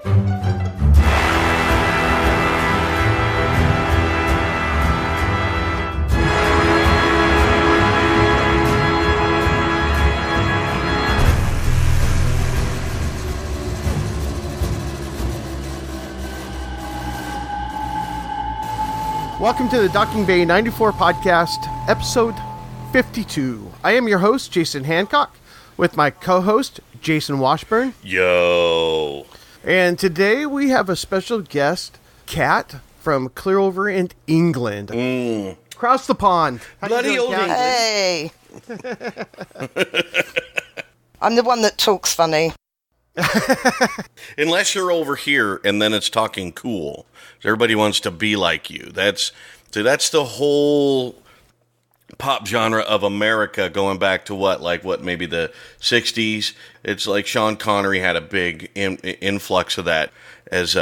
Welcome to the Docking Bay 94 podcast, episode 52. I am your host, Jason Hancock, with my co-host, Jason Washburn. Yo. And today we have a special guest, Kat, from clear over in England. Across the pond. Bloody old England. Hey. I'm the one that talks funny. Unless you're over here and then it's talking cool. Everybody wants to be like you. That's the whole pop genre of America going back to maybe the 60s. It's like Sean Connery had a big influx of that as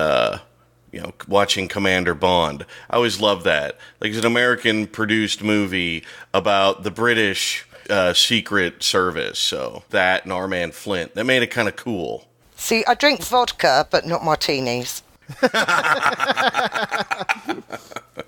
watching Commander Bond. I always loved that. Like, it's an American produced movie about the British Secret Service. So that and Our Man Flint, that made it kind of cool. See, I drink vodka, but not martinis.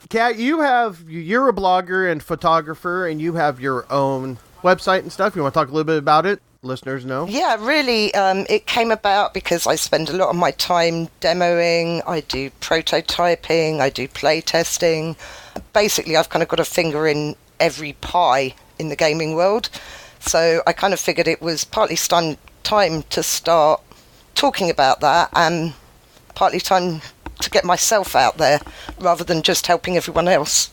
Kat, you're a blogger and photographer, and you have your own website and stuff. You want to talk a little bit about it? Listeners know. Yeah, really, it came about because I spend a lot of my time demoing. I do prototyping, I do play testing. Basically, I've kind of got a finger in every pie in the gaming world. So I kind of figured it was partly time to start talking about that, and partly time to get myself out there rather than just helping everyone else.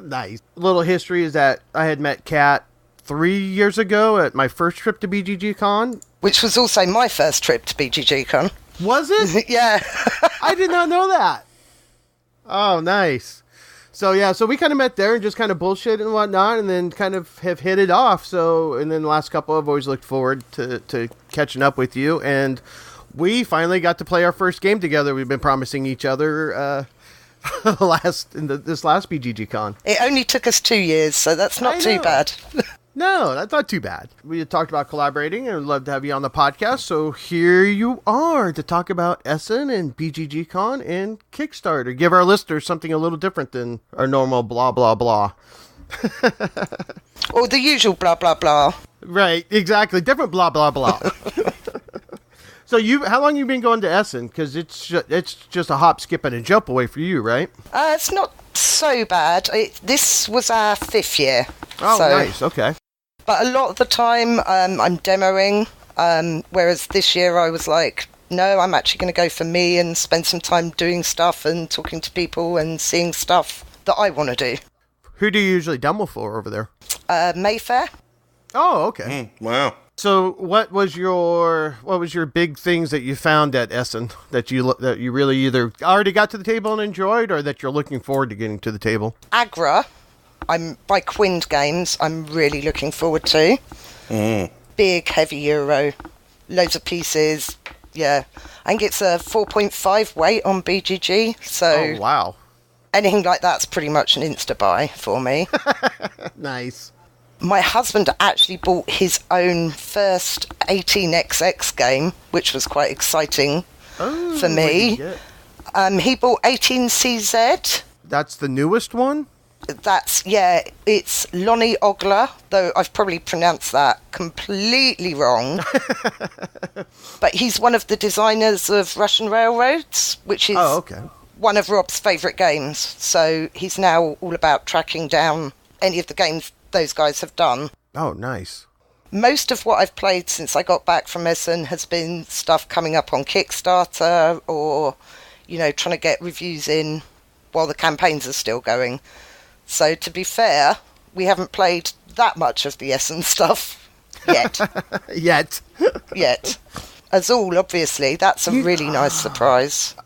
Nice. A little history is that I had met Kat 3 years ago at my first trip to BGG Con. Which was also my first trip to BGG Con. Was it? Yeah. I did not know that. Oh, nice. So we kind of met there and just kind of bullshit and whatnot, and then kind of have hit it off. So, and then the last couple, I've always looked forward to catching up with you, and we finally got to play our first game together. We've been promising each other this last BGG Con. It only took us 2 years, so that's not too bad. No, that's not too bad. We had talked about collaborating, and I'd love to have you on the podcast. So here you are to talk about Essen and BGG Con and Kickstarter. Give our listeners something a little different than our normal blah, blah, blah. Or the usual blah, blah, blah. Right, exactly. Different blah, blah, blah. So how long have you been going to Essen? Because it's just a hop, skip, and a jump away for you, right? It's not so bad. This was our 5th year. Oh, nice. Okay. But a lot of the time, I'm demoing, whereas this year I was like, no, I'm actually going to go for me and spend some time doing stuff and talking to people and seeing stuff that I want to do. Who do you usually demo for over there? Mayfair. Oh, okay. Wow. So, what was your big things that you found at Essen that you really either already got to the table and enjoyed, or that you're looking forward to getting to the table? Agra, by Quind Games, I'm really looking forward to. Big, heavy Euro, loads of pieces. Yeah, I think it's a 4.5 weight on BGG. So, oh wow, anything like that's pretty much an insta buy for me. Nice. My husband actually bought his own first 18XX game, which was quite exciting for me. He bought 18CZ. That's the newest one? It's Lonnie Ogler, though I've probably pronounced that completely wrong. But he's one of the designers of Russian Railroads, which is one of Rob's favourite games. So he's now all about tracking down any of the games those guys have done. Oh, nice. Most of what I've played since I got back from Essen has been stuff coming up on Kickstarter or, trying to get reviews in while the campaigns are still going. So to be fair, we haven't played that much of the Essen stuff yet. Yet. Azul, obviously, that's a really nice surprise.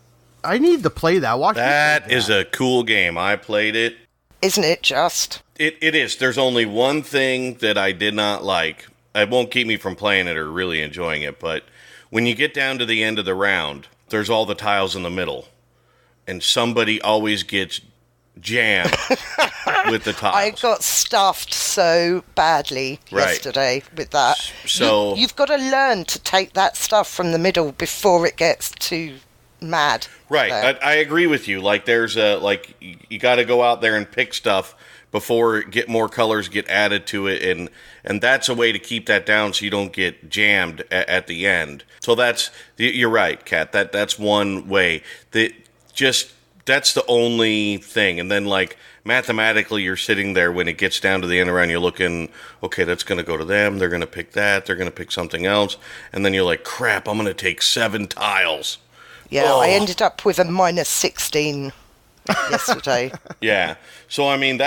I need to play that. That is a cool game. I played it. Isn't it just? It is. There's only one thing that I did not like. It won't keep me from playing it or really enjoying it, but when you get down to the end of the round, there's all the tiles in the middle, and somebody always gets jammed. with the tiles. I got stuffed so badly Right. yesterday with that. So- you've got to learn to take that stuff from the middle before it gets too mad. Right, there. I agree with you. Like, there's a you got to go out there and pick stuff before more colors get added to it, and that's a way to keep that down so you don't get jammed at the end. So you're right, Kat. That's one way. That's the only thing, and then like mathematically, you're sitting there when it gets down to the end around. You're looking, okay, that's going to go to them. They're going to pick that. They're going to pick something else, and then you're like, crap, I'm going to take 7 tiles. Yeah, Oh. I ended up with a -16 yesterday. Yeah. So I mean,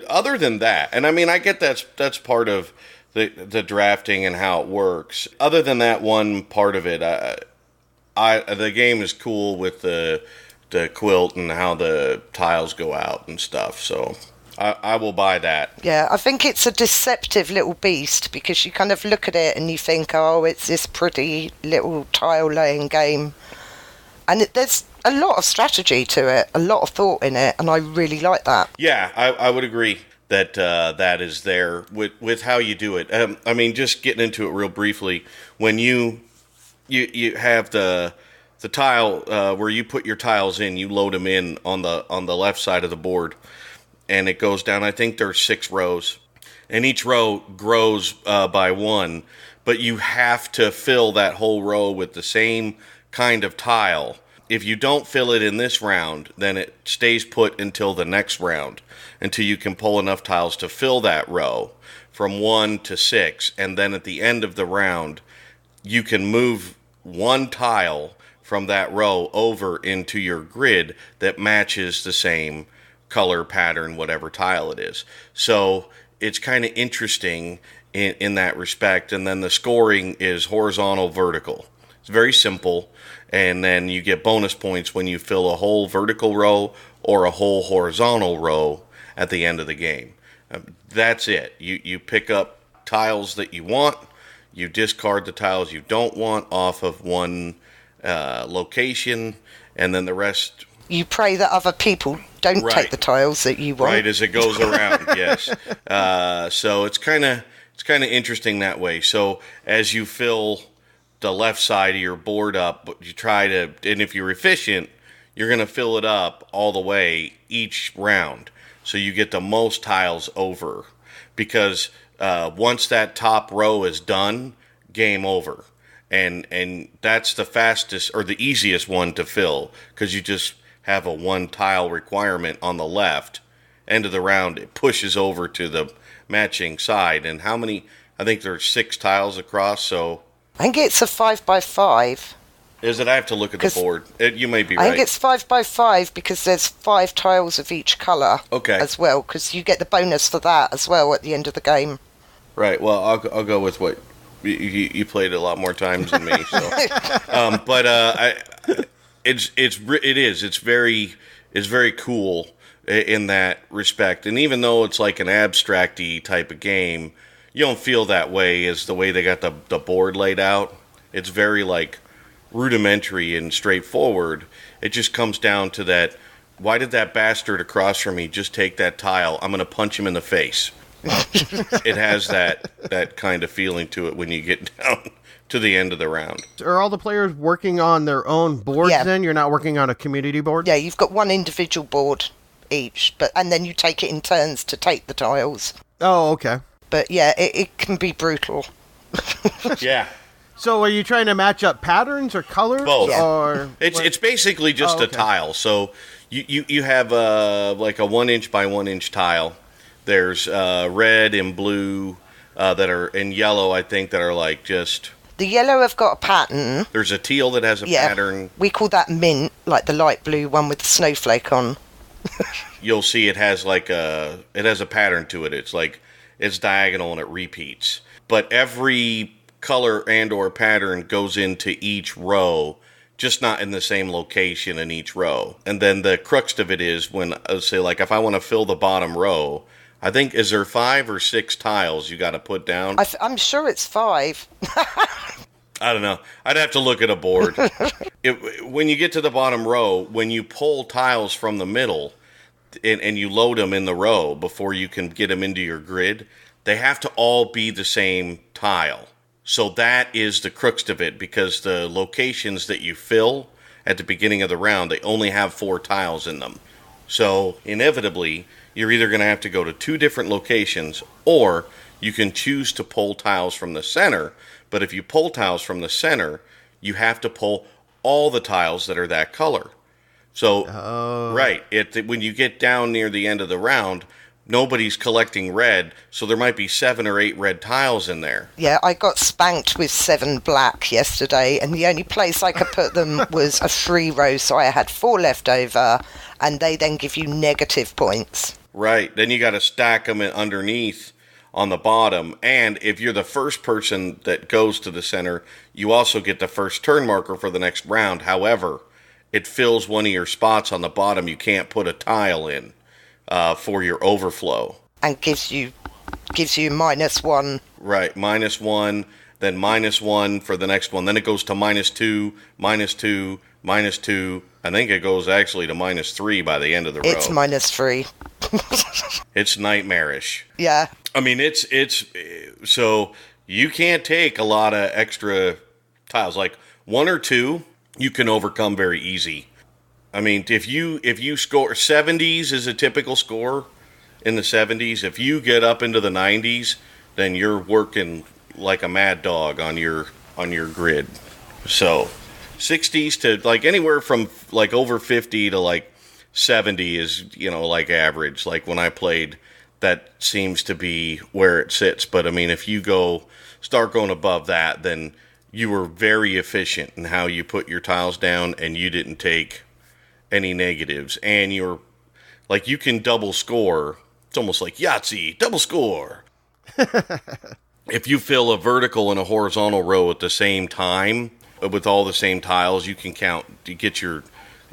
other than that, and I mean, I get that's part of the drafting and how it works. Other than that one part of it, the game is cool with the quilt and how the tiles go out and stuff. So I will buy that. Yeah, I think it's a deceptive little beast because you kind of look at it and you think, oh, it's this pretty little tile laying game. And there's a lot of strategy to it, a lot of thought in it, and I really like that. Yeah, I would agree that that is there with how you do it. I mean, just getting into it real briefly, when you have the tile where you put your tiles in, you load them in on the left side of the board, and it goes down. I think there's 6 rows, and each row grows by 1, but you have to fill that whole row with the same kind of tile. If you don't fill it in this round, then it stays put until the next round, until you can pull enough tiles to fill that row from 1 to 6, and then at the end of the round, you can move 1 tile from that row over into your grid that matches the same color pattern, whatever tile it is. So it's kind of interesting in that respect. And then the scoring is horizontal, vertical. It's very simple. And then you get bonus points when you fill a whole vertical row or a whole horizontal row at the end of the game. That's it. You pick up tiles that you want. You discard the tiles you don't want off of one location, and then the rest. You pray that other people don't Right. take the tiles that you want. Right, as it goes around, yes. So it's kind of interesting that way. So as you fill the left side of your board up, you try to, and if you're efficient, you're going to fill it up all the way each round, so you get the most tiles over. Because once that top row is done, game over, and that's the fastest or the easiest one to fill, because you just have a 1 tile requirement on the left end of the round. It pushes over to the matching side, and how many? I think there's 6 tiles across. So I think it's a 5x5. is it? I have to look at the 'Cause board. You may be I right. think it's 5x5 because there's 5 tiles of each colour Okay. as well, because you get the bonus for that as well at the end of the game. Right. Well, I'll go with what you played a lot more times than me. So, it's very cool in that respect. And even though it's like an abstract-y type of game, you don't feel that way as the way they got the board laid out. It's very like rudimentary and straightforward. It just comes down to that. Why did that bastard across from me just take that tile? I'm going to punch him in the face. It has that kind of feeling to it when you get down to the end of the round. Are all the players working on their own boards Yeah. then? You're not working on a community board? Yeah, you've got 1 individual board each, and then you take it in turns to take the tiles. Oh, okay. But yeah, it can be brutal. Yeah. So are you trying to match up patterns or colors? Both. Yeah. Or It's basically just Oh, a okay. tile. So you have like a 1 inch by 1 inch tile. There's red and blue that are in yellow, I think, that are like just. The yellow have got a pattern. There's a teal that has a Yeah, pattern. we call that mint, like the light blue one with the snowflake on. You'll see it has a pattern to it. It's like it's diagonal and it repeats. But every color and or pattern goes into each row, just not in the same location in each row. And then the crux of it is when, say, like if I want to fill the bottom row, I think, is there 5 or 6 tiles you got to put down? I'm sure it's 5. I don't know. I'd have to look at a board. When you get to the bottom row, when you pull tiles from the middle, and you load them in the row before you can get them into your grid, they have to all be the same tile. So that is the crux of it, because the locations that you fill at the beginning of the round, they only have 4 tiles in them. So inevitably, you're either going to have to go to 2 different locations, or you can choose to pull tiles from the center. But if you pull tiles from the center, you have to pull all the tiles that are that color. So, right, when you get down near the end of the round, nobody's collecting red, so there might be 7 or 8 red tiles in there. Yeah, I got spanked with 7 black yesterday, and the only place I could put them was a free row, so I had 4 left over, and they then give you negative points. Right, then you got to stack them underneath on the bottom, and if you're the first person that goes to the center, you also get the first turn marker for the next round. However, it fills one of your spots on the bottom you can't put a tile in for your overflow. And gives you -1. Right, -1, then -1 for the next one. Then it goes to -2, -2, -2. I think it goes actually to -3 by the end of the row. It's -3. It's nightmarish. Yeah. I mean, it's so you can't take a lot of extra tiles. Like 1 or 2, you can overcome very easy. I mean, if you score 70s is a typical score in the 70s. If you get up into the 90s, then you're working like a mad dog on your grid. So 60s to like anywhere from like over 50 to like 70 is, like average. Like when I played, that seems to be where it sits. But I mean, if you start going above that, then you were very efficient in how you put your tiles down, and you didn't take any negatives. And you can double score. It's almost like Yahtzee, double score. If you fill a vertical and a horizontal row at the same time with all the same tiles, you can get your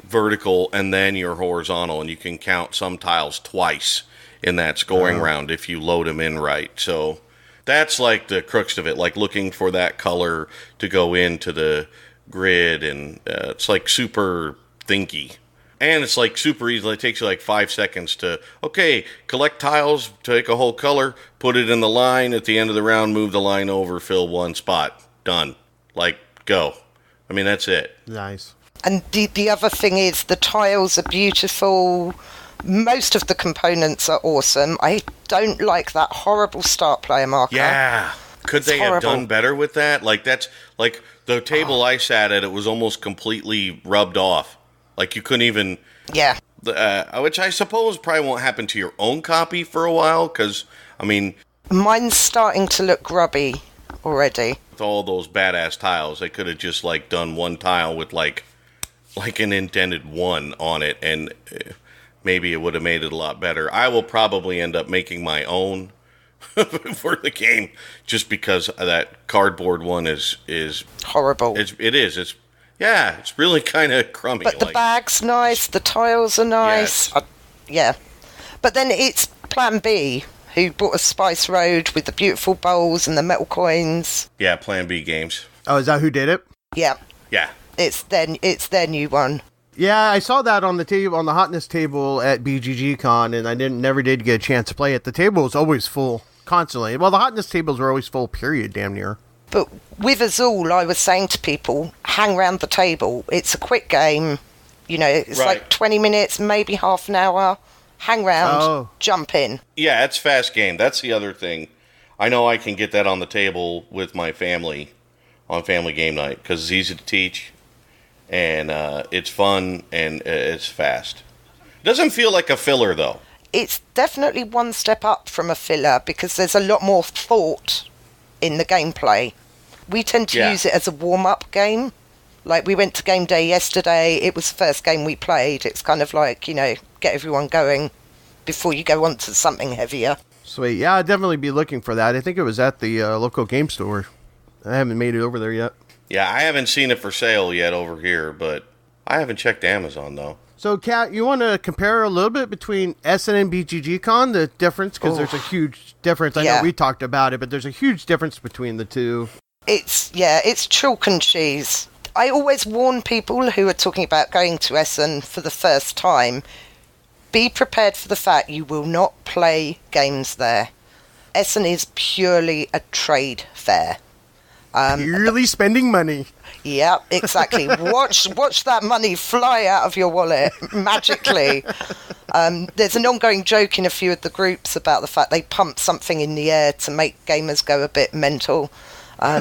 vertical and then your horizontal, and you can count some tiles twice in that scoring round if you load them in right. So that's like the crux of it, like looking for that color to go into the grid, and it's like super thinky. And it's like super easy. It takes you like 5 seconds to, collect tiles, take a whole color, put it in the line. At the end of the round, move the line over, fill one spot. Done. Like, go. I mean, that's it. Nice. And the other thing is the tiles are beautiful. Most of the components are awesome. I don't like that horrible start player marker. Yeah. Could they have horrible. done better with that? Like, that's like the table I sat at, it was almost completely rubbed off. Like, you couldn't even... Yeah. Which I suppose probably won't happen to your own copy for a while, because, I mean... Mine's starting to look grubby already. With all those badass tiles, they could have just, like, done one tile with, like an indented 1 on it, and maybe it would have made it a lot better. I will probably end up making my own for the game, just because that cardboard one is horrible. It is. It's really kind of crummy. But the bag's nice, the tiles are nice. Yes. But then it's Plan B, who bought a Spice Road with the beautiful bowls and the metal coins. Yeah, Plan B games. Oh, is that who did it? Yeah. Yeah. It's their new one. Yeah, I saw that on the table, on the hotness table at BGG Con, and I never did get a chance to play it. The table was always full, constantly. Well, the hotness tables were always full, period, damn near. But with Azul, I was saying to people, hang round the table. It's a quick game. It's right. like 20 minutes, maybe half an hour. Hang round, jump in. Yeah, it's fast game. That's the other thing. I know I can get that on the table with my family on family game night, because it's easy to teach, and it's fun, and it's fast. Doesn't feel like a filler, though. It's definitely one step up from a filler, because there's a lot more thought in the gameplay. We tend to use it as a warm-up game. Like, we went to game day yesterday. It was the first game we played. It's kind of like, get everyone going before you go on to something heavier. Sweet. Yeah, I'd definitely be looking for that. I think it was at the local game store. I haven't made it over there yet. Yeah, I haven't seen it for sale yet over here, but I haven't checked Amazon, though. So, Kat, you want to compare a little bit between Essen and BGG Con, the difference? Because there's a huge difference. I know we talked about it, but there's a huge difference between the two. It's chalk and cheese. I always warn people who are talking about going to Essen for the first time, be prepared for the fact you will not play games there. Essen is purely a trade fair. Purely spending money. Yeah, exactly. Watch that money fly out of your wallet magically. There's an ongoing joke in a few of the groups about the fact they pump something in the air to make gamers go a bit mental.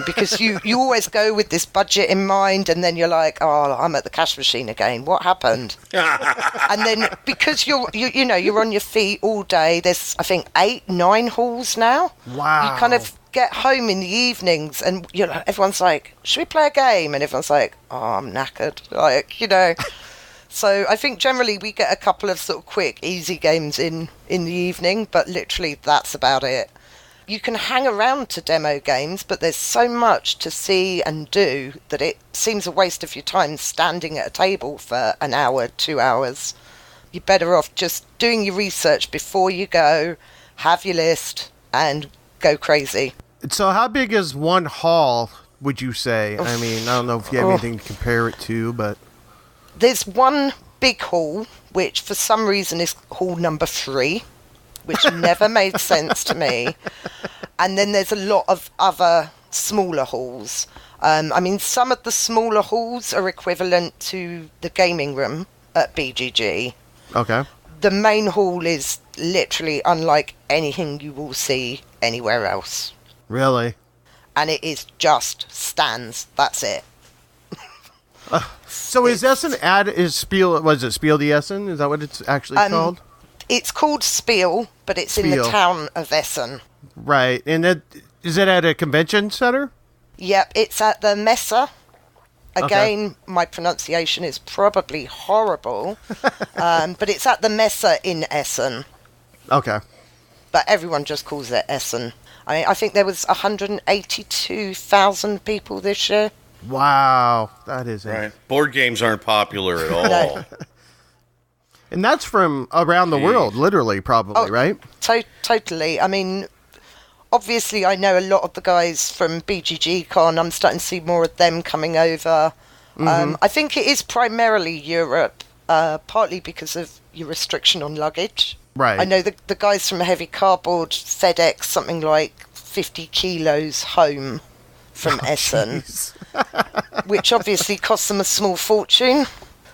Because you always go with this budget in mind, and then you're like, oh, I'm at the cash machine again. What happened? And then because you're on your feet all day, there's, I think, 8-9 halls now. Wow. You kind of get home in the evenings, and everyone's like, should we play a game? And everyone's like, oh, I'm knackered. So I think generally we get a couple of sort of quick, easy games in the evening, but literally that's about it. You can hang around to demo games, but there's so much to see and do that it seems a waste of your time standing at a table for an hour, 2 hours. You're better off just doing your research before you go, have your list, and go crazy. So how big is one hall, would you say? I mean, I don't know if you have anything to compare it to, but... There's one big hall, which for some reason is hall number 3. Which never made sense to me. And then there's a lot of other smaller halls. I mean, some of the smaller halls are equivalent to the gaming room at BGG. Okay. The main hall is literally unlike anything you will see anywhere else. Really? And it is just stands. That's it. So is Essen is Spiel, was it Spiel die Essen? Is that what it's actually called? It's called Spiel, but it's in the town of Essen. Right. And is it at a convention center? Yep, it's at the Messe. Again, my pronunciation is probably horrible, but it's at the Messe in Essen. Okay. But everyone just calls it Essen. I mean, I think there was 182,000 people this year. Wow, that is right. Board games aren't popular at all. No. And that's from around the world, literally, probably, right? Totally. I mean, obviously, I know a lot of the guys from BGG Con. I'm starting to see more of them coming over. Mm-hmm. I think it is primarily Europe, partly because of your restriction on luggage. Right. I know the guys from Heavy Cardboard FedEx something like 50 kilos home from Essen, which obviously costs them a small fortune.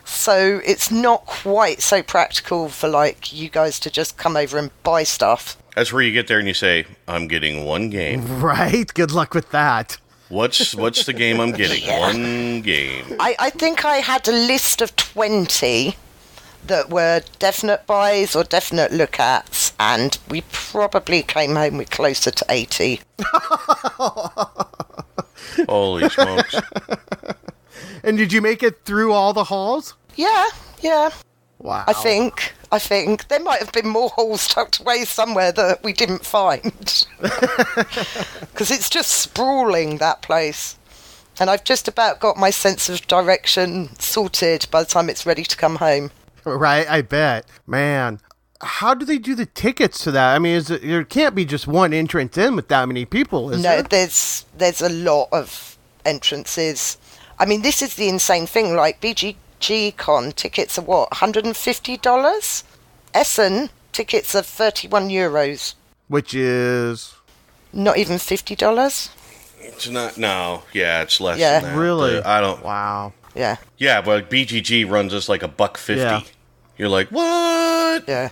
So it's not quite so practical for like you guys to just come over and buy stuff. That's where you get there and you say, I'm getting one game. Right. Good luck with that. What's the game I'm getting? Yeah. One game. I think I had a list of 20 that were definite buys or definite look-ats, and we probably came home with closer to 80. Holy smokes. And did you make it through all the halls? Yeah. Wow. I think there might have been more halls tucked away somewhere that we didn't find. Because it's just sprawling, that place. And I've just about got my sense of direction sorted by the time it's ready to come home. Right, I bet. Man, how do they do the tickets to that? I mean, there can't be just one entrance in with that many people, is there? No, there's a lot of entrances. I mean, this is the insane thing. Like, BGG Con tickets are what, $150? Essen tickets are €31. Which is... not even $50? It's not, no. Yeah, it's less Yeah. than that. Really? I don't... Wow. Yeah. Yeah, but BGG runs us like $150. Yeah. You're like, what? Yeah.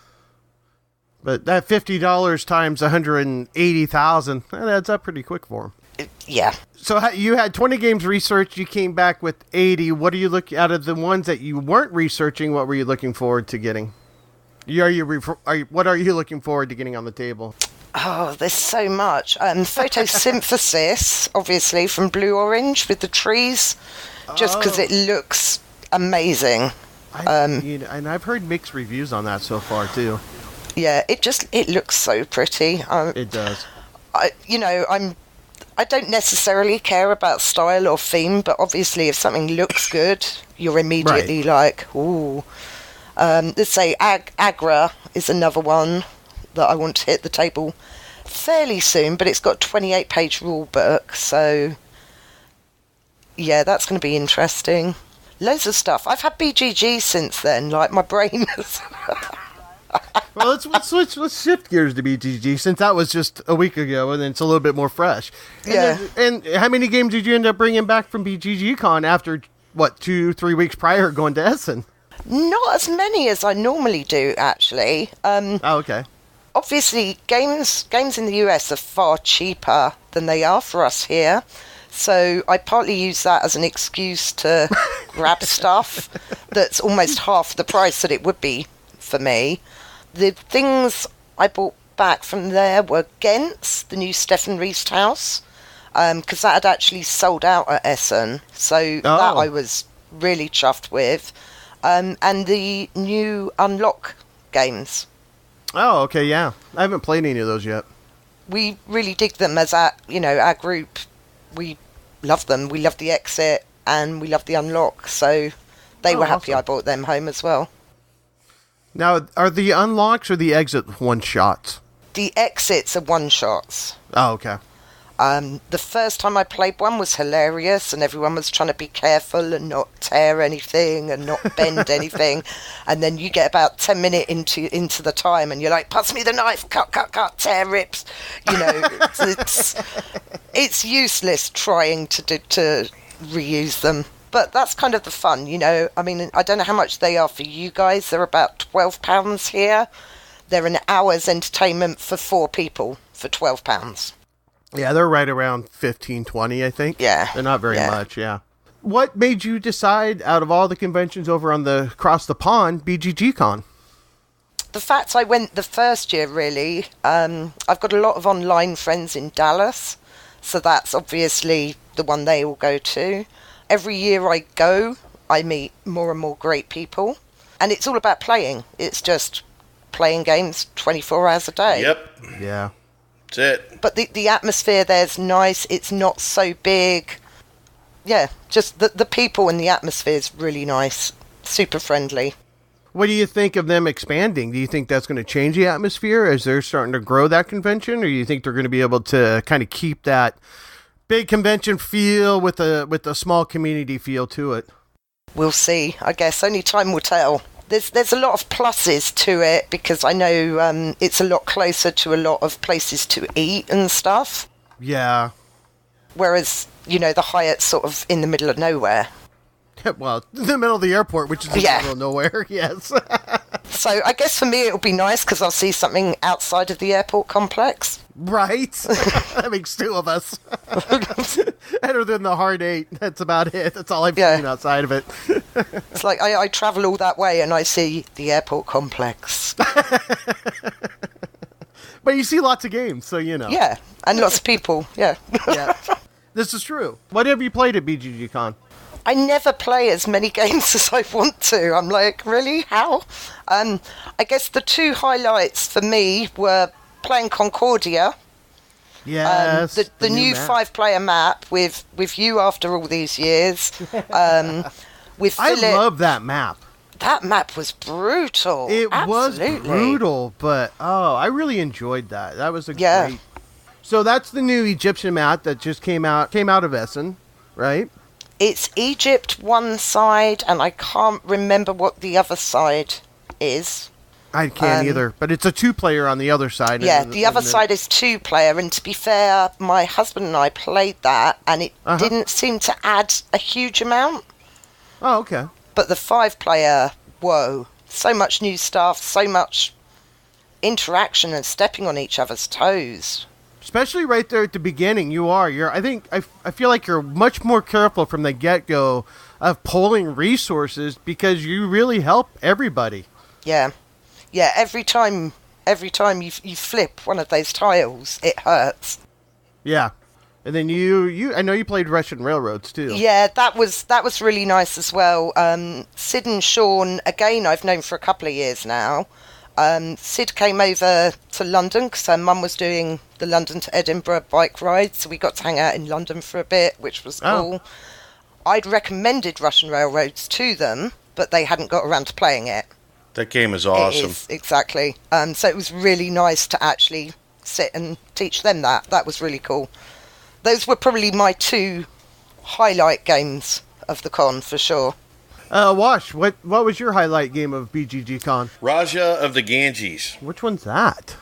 But that $50 times 180,000, that adds up pretty quick for them. Yeah. So you had 20 games researched, you came back with 80. What are you looking out of the ones that you weren't researching? What were you looking forward to getting? What are you looking forward to getting on the table? Oh, there's so much. Photosynthesis, obviously, from Blue Orange with the trees, just because it looks amazing. And I've heard mixed reviews on that so far too. Yeah, it looks so pretty. It does. I don't necessarily care about style or theme, but obviously if something looks good, you're immediately like, ooh. Let's say Agra is another one that I want to hit the table fairly soon, but it's got a 28-page rule book, so yeah, that's going to be interesting. Loads of stuff. I've had BGG since then, like my brain has... Well, let's shift gears to BGG since that was just a week ago, and then it's a little bit more fresh. And how many games did you end up bringing back from BGG Con after what 2-3 weeks prior going to Essen? Not as many as I normally do, actually. Okay. Obviously, games in the US are far cheaper than they are for us here. So I partly use that as an excuse to grab stuff that's almost half the price that it would be for me. The things I bought back from there were Gents, the new Stefan Riest house, because that had actually sold out at Essen. So that I was really chuffed with. And the new Unlock games. Oh, okay, yeah. I haven't played any of those yet. We really dig them as our group. We love them. We love the Exit and we love the Unlock. So they were happy I brought them home as well. Now, are the Unlocks or the Exit one-shots? The Exits are one-shots. Oh, okay. The first time I played one was hilarious and everyone was trying to be careful and not tear anything and not bend anything. And then you get about 10 minutes into the time and you're like, pass me the knife, cut, tear rips. You know, it's useless trying to reuse them. But that's kind of the fun, you know. I mean, I don't know how much they are for you guys. They're about £12 here. They're an hour's entertainment for 4 people for £12. Yeah, they're right around 15-20, I think. Yeah. They're not very much, yeah. What made you decide, out of all the conventions over on the across the pond, BGG Con? The fact I went the first year, really. I've got a lot of online friends in Dallas, so that's obviously the one they all go to. Every year I go, I meet more and more great people. And it's all about playing. It's just playing games 24 hours a day. Yep. Yeah. That's it. But the atmosphere there's nice. It's not so big. Yeah, just the people and the atmosphere is really nice. Super friendly. What do you think of them expanding? Do you think that's going to change the atmosphere as they're starting to grow that convention? Or do you think they're going to be able to kind of keep that big convention feel with a small community feel to it? We'll see. I guess only time will tell. There's a lot of pluses to it because I know it's a lot closer to a lot of places to eat and stuff. Yeah. Whereas, you know, the Hyatt's sort of in the middle of nowhere. Well, in the middle of the airport, which is in the middle of nowhere, yes. So I guess for me it'll be nice because I'll see something outside of the airport complex. Right? That makes 2 of us. Other than the Hard 8, that's about it. That's all I've seen outside of it. It's like I travel all that way and I see the airport complex. But you see lots of games, so you know. Yeah, and lots of people, yeah. This is true. What have you played at BGG Con? I never play as many games as I want to. I'm like, really? How? I guess the 2 highlights for me were playing Concordia. Yes. The new 5-player map with you after all these years. With Philip. I love that map. That map was brutal. It Absolutely. was brutal, but I really enjoyed that. That was a great. So that's the new Egyptian map that just came out of Essen, right? It's Egypt one side, and I can't remember what the other side is. I can't either, but it's a 2-player on the other side. Yeah, the other side is 2-player, and to be fair, my husband and I played that, and it didn't seem to add a huge amount. Oh, okay. But the 5-player, whoa, so much new stuff, so much interaction and stepping on each other's toes. Especially right there at the beginning, I feel like you're much more careful from the get-go of pulling resources because you really help everybody. Yeah. Yeah, every time you flip one of those tiles, it hurts. Yeah. And then I know you played Russian Railroads too. Yeah, that was really nice as well. Sid and Sean, again, I've known for a couple of years now. Sid came over to London because her mum was doing the London to Edinburgh bike ride, so we got to hang out in London for a bit, which was cool. I'd recommended Russian Railroads to them, but they hadn't got around to playing it. That game is awesome. It is, exactly. So it was really nice to actually sit and teach them that. That was really cool. Those were probably my 2 highlight games of the con, for sure. Wash, what was your highlight game of BGG Con? Raja of the Ganges. Which one's that?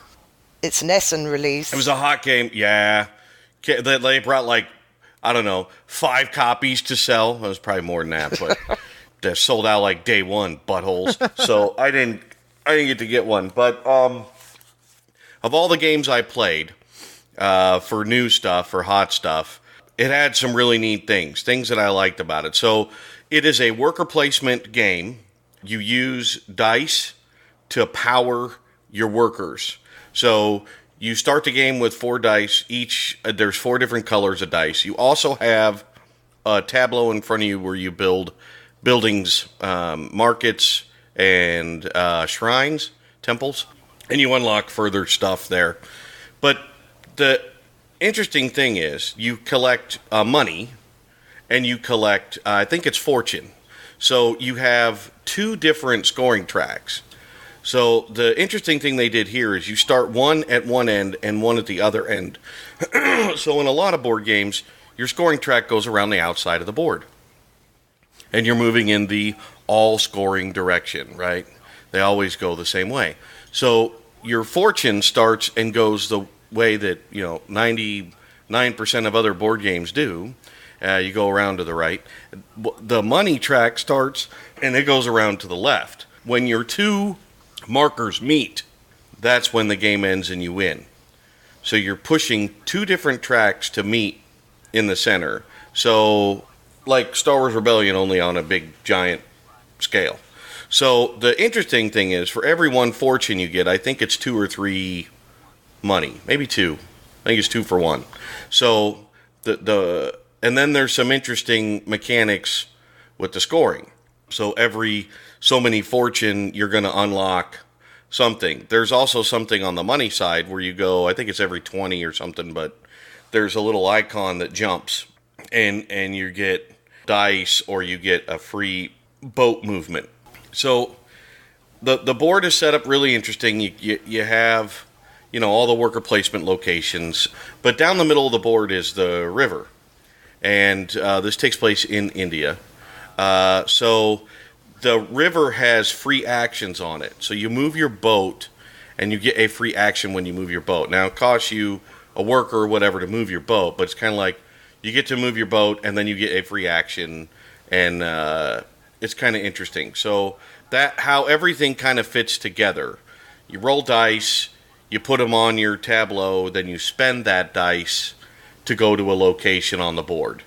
It's an Essen release. It was a hot game. Yeah. They brought like, I don't know, 5 copies to sell. It was probably more than that, but they sold out like day one, buttholes. So I didn't get to get one. But of all the games I played for new stuff, for hot stuff, it had some really neat things that I liked about it. So it is a worker placement game. You use dice to power your workers. So you start the game with 4 dice. Each there's 4 different colors of dice. You also have a tableau in front of you where you build buildings, markets, and shrines, temples, and you unlock further stuff there. But the interesting thing is you collect money, and you collect, I think it's fortune. So you have 2 different scoring tracks. So the interesting thing they did here is you start one at one end and one at the other end. So in a lot of board games, your scoring track goes around the outside of the board. And you're moving in the all-scoring direction, right? They always go the same way. So your fortune starts and goes the way that, 99% of other board games do. You go around to the right. The money track starts and it goes around to the left. When your 2 markers meet, that's when the game ends and you win. So you're pushing 2 different tracks to meet in the center. So like Star Wars Rebellion, only on a big giant scale. So the interesting thing is, for every 1 fortune you get, I think it's 2 or 3 money, maybe 2. I think it's 2 for 1. So and then there's some interesting mechanics with the scoring. So every so many fortune, you're going to unlock something. There's also something on the money side where you go, I think it's every 20 or something, but there's a little icon that jumps, and you get dice or you get a free boat movement. So the board is set up really interesting. You have, all the worker placement locations, but down the middle of the board is the river. And this takes place in India. So the river has free actions on it. So you move your boat, and you get a free action when you move your boat. Now, it costs you a worker or whatever to move your boat, but it's kind of like you get to move your boat, and then you get a free action, and it's kind of interesting. So that how everything kind of fits together. You roll dice, you put them on your tableau, then you spend that dice to go to a location on the board.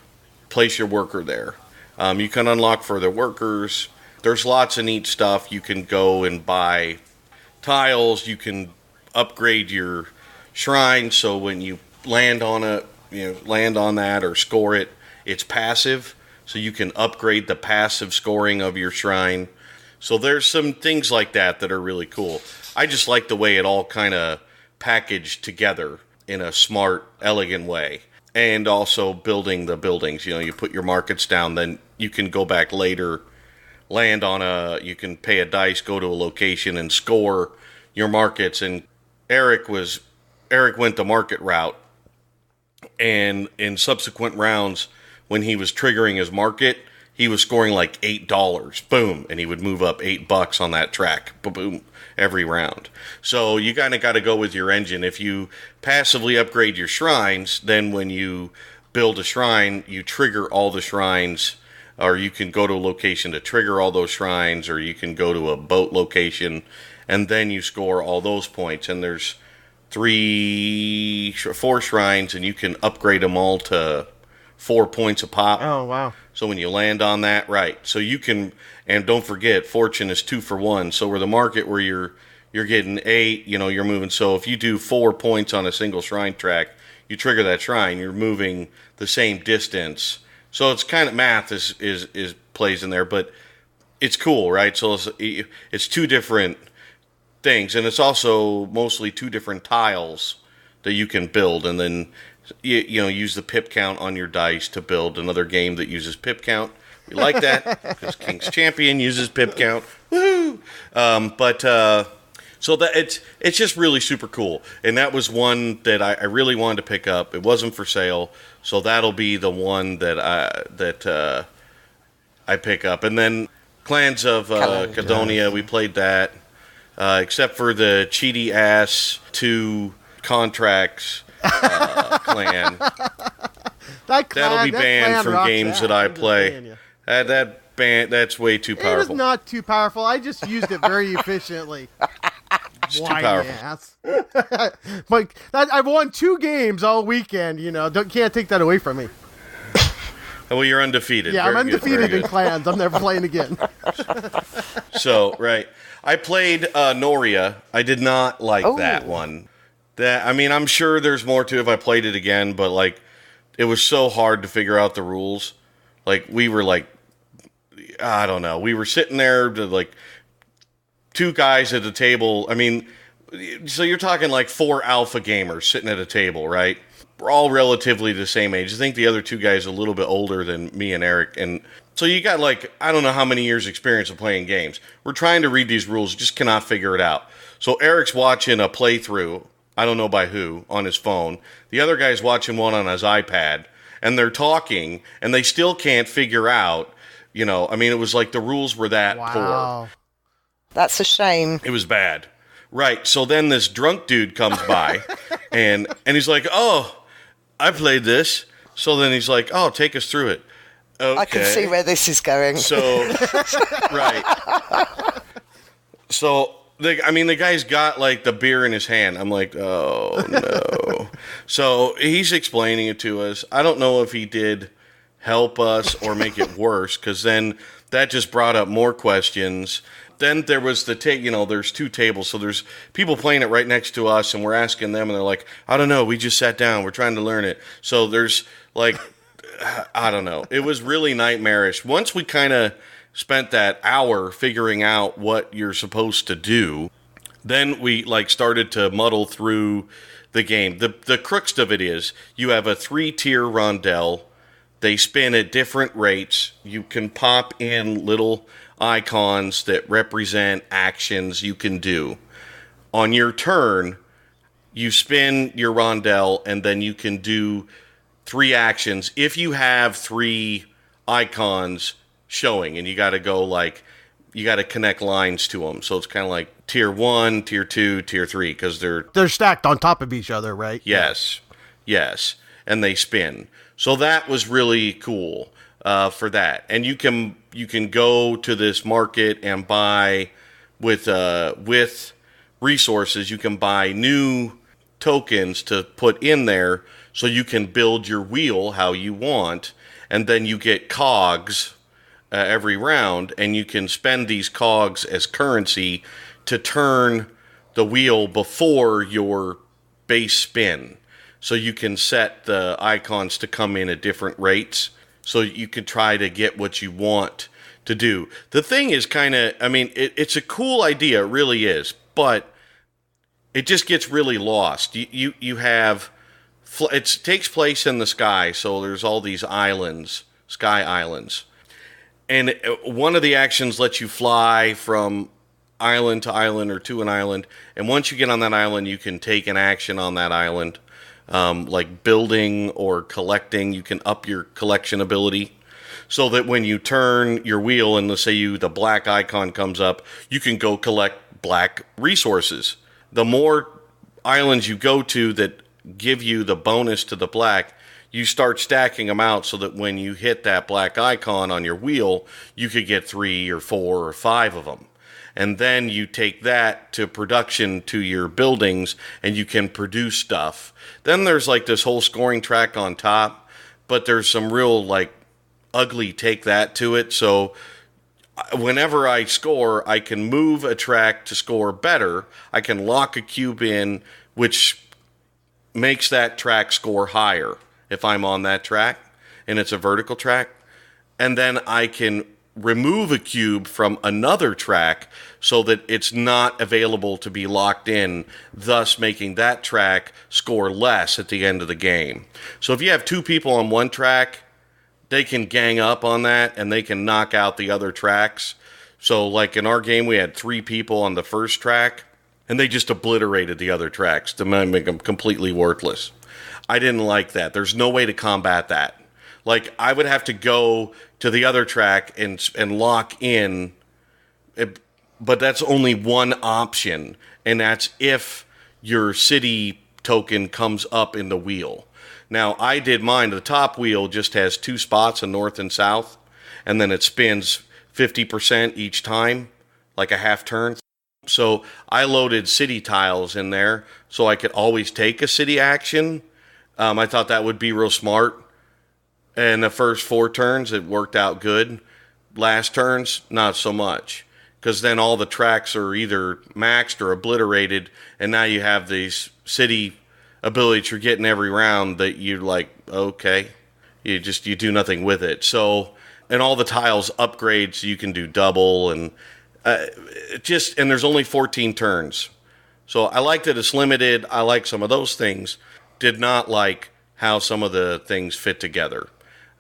Place your worker there. You can unlock further workers. There's lots of neat stuff. You can go and buy tiles. You can upgrade your shrine, so when you land on that or score it, it's passive. So you can upgrade the passive scoring of your shrine. So there's some things like that are really cool. I just like the way it all kind of packaged together in a smart, elegant way. And also building the buildings. You put your markets down, then you can go back later, you can pay a dice, go to a location and score your markets. And Eric went the market route. And in subsequent rounds, when he was triggering his market, he was scoring like $8. Boom. And he would move up $8 on that track. Boom. Every round. So you kind of got to go with your engine. If you passively upgrade your shrines, then when you build a shrine, you trigger all the shrines, or you can go to a location to trigger all those shrines, or you can go to a boat location, and then you score all those points. And there's 4 shrines, and you can upgrade them all to 4 points a pop. Oh, wow. So when you land on that, right. So you can, and don't forget, fortune is 2 for 1. So where the market where you're getting 8, you're moving. So if you do 4 points on a single shrine track, you trigger that shrine, you're moving the same distance. So it's kind of math is plays in there, but it's cool, right? So it's 2 different things, and it's also mostly 2 different tiles that you can build, and then use the pip count on your dice to build another game that uses pip count. We like that because King's Champion uses pip count. Woo! So that it's just really super cool, and that was one that I really wanted to pick up. It wasn't for sale, so that'll be the one that I pick up. And then Clans of Caledonia, we played that. Except for the cheaty ass 2 contracts clan. That'll be banned from games that I play. That's way too powerful. It is not too powerful. I just used it very efficiently. It's too powerful. Ass. Like I've won 2 games all weekend. Can't take that away from me. Well, you're undefeated. Yeah, I'm undefeated in clans. I'm never playing again. So, right. I played Noria. I did not like that one. I'm sure there's more to it if I played it again, but, like, it was so hard to figure out the rules. Like, we were, like, I don't know. We were sitting there, like, 2 guys at the table. I mean, so you're talking, like, 4 alpha gamers sitting at a table, right? We're all relatively the same age. I think the other 2 guys are a little bit older than me and Eric. And so you got, like, I don't know how many years experience of playing games. We're trying to read these rules, just cannot figure it out. So Eric's watching a playthrough, I don't know by who, on his phone. The other guy's watching one on his iPad. And they're talking, and they still can't figure out, it was like the rules were that poor. That's a shame. It was bad. Right. So then this drunk dude comes by, and he's like, oh, I played this. So then he's like, oh, take us through it. Okay. I can see where this is going. So, right. So, the guy's got, like, the beer in his hand. I'm like, oh, no. So, he's explaining it to us. I don't know if he did help us or make it worse, because then that just brought up more questions. Then there was there's 2 tables, so there's people playing it right next to us, and we're asking them, and they're like, I don't know, we just sat down, we're trying to learn it. So there's, like, I don't know. It was really nightmarish. Once we kind of spent that hour figuring out what you're supposed to do, then we, like, started to muddle through the game. The crux of it is you have a 3-tier rondel. They spin at different rates. You can pop in little icons that represent actions you can do. On your turn, you spin your rondel, and then you can do 3 actions if you have 3 icons showing, and you got to go, like, you got to connect lines to them. So it's kind of like tier 1, tier 2, tier 3, because they're stacked on top of each other, right? Yes. And they spin. So that was really cool for that. And you can go to this market and buy with resources. You can buy new tokens to put in there, so you can build your wheel how you want, and then you get cogs every round, and you can spend these cogs as currency to turn the wheel before your base spin. So you can set the icons to come in at different rates, so you can try to get what you want to do. The thing is it's a cool idea, it really is, but it just gets really lost. You have, it takes place in the sky, so there's all these islands, sky islands. And one of the actions lets you fly from island to island or to an island. And once you get on that island, you can take an action on that island, like building or collecting. You can up your collection ability so that when you turn your wheel and let's say the black icon comes up, you can go collect black resources. The more islands you go to that give you the bonus to the black, you start stacking them out so that when you hit that black icon on your wheel, you could get 3 or 4 or 5 of them. And then you take that to production to your buildings and you can produce stuff. Then there's like this whole scoring track on top, but there's some real like ugly take that to it. So whenever I score, I can move a track to score better. I can lock a cube in, which makes that track score higher if I'm on that track and it's a vertical track. And then I can remove a cube from another track so that it's not available to be locked in, thus making that track score less at the end of the game. So if you have 2 people on one track, they can gang up on that and they can knock out the other tracks. So like in our game, we had 3 people on the first track and they just obliterated the other tracks to make them completely worthless. I didn't like that. There's no way to combat that. Like, I would have to go to the other track and lock in but that's only one option, and that's if your city token comes up in the wheel. Now, I did mine. The top wheel just has 2 spots, a north and south, and then it spins 50% each time, like a half turn. So I loaded city tiles in there so I could always take a city action. I thought that would be real smart. And the first 4 turns, it worked out good. Last turns, not so much. Because then all the tracks are either maxed or obliterated, and now you have these city abilities you're getting every round that you're like, okay, you do nothing with it. So, and all the tiles upgrade so you can do double, and and there's only 14 turns. So I like that it's limited. I like some of those things. Did not like how some of the things fit together.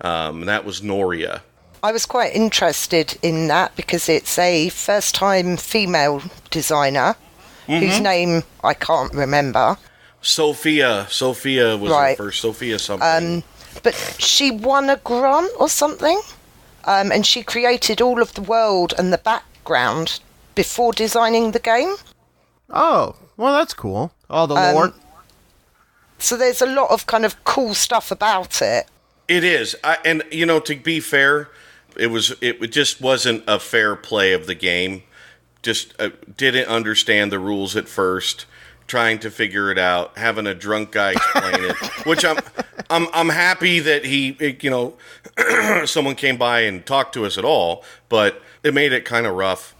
And that was Noria. I was quite interested in that because it's a first-time female designer whose name I can't remember. Sophia was her first. Sophia something. But she won a grant or something, and she created all of the world and the background before designing the game. Oh, well, that's cool. All the lore. So there's a lot of kind of cool stuff about it. It is, and to be fair, it just wasn't a fair play of the game. Just didn't understand the rules at first, trying to figure it out, having a drunk guy explain it. Which I'm happy that he someone came by and talked to us at all, but it made it kind of rough.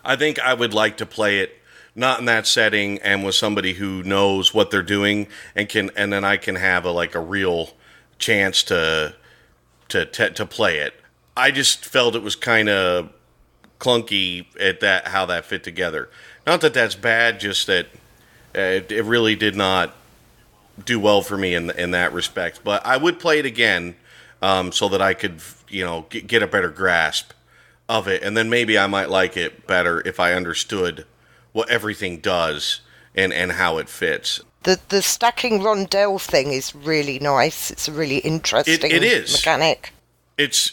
I think I would like to play it not in that setting and with somebody who knows what they're doing and then I can have a real chance to play it. I just felt it was kind of clunky at how that fit together. Not that that's bad, just that it really did not do well for me in that respect. But I would play it again so that I could get a better grasp of it, and then maybe I might like it better if I understood what everything does and how it fits. The stacking rondelle thing is really nice. It's a really interesting it is. mechanic. It's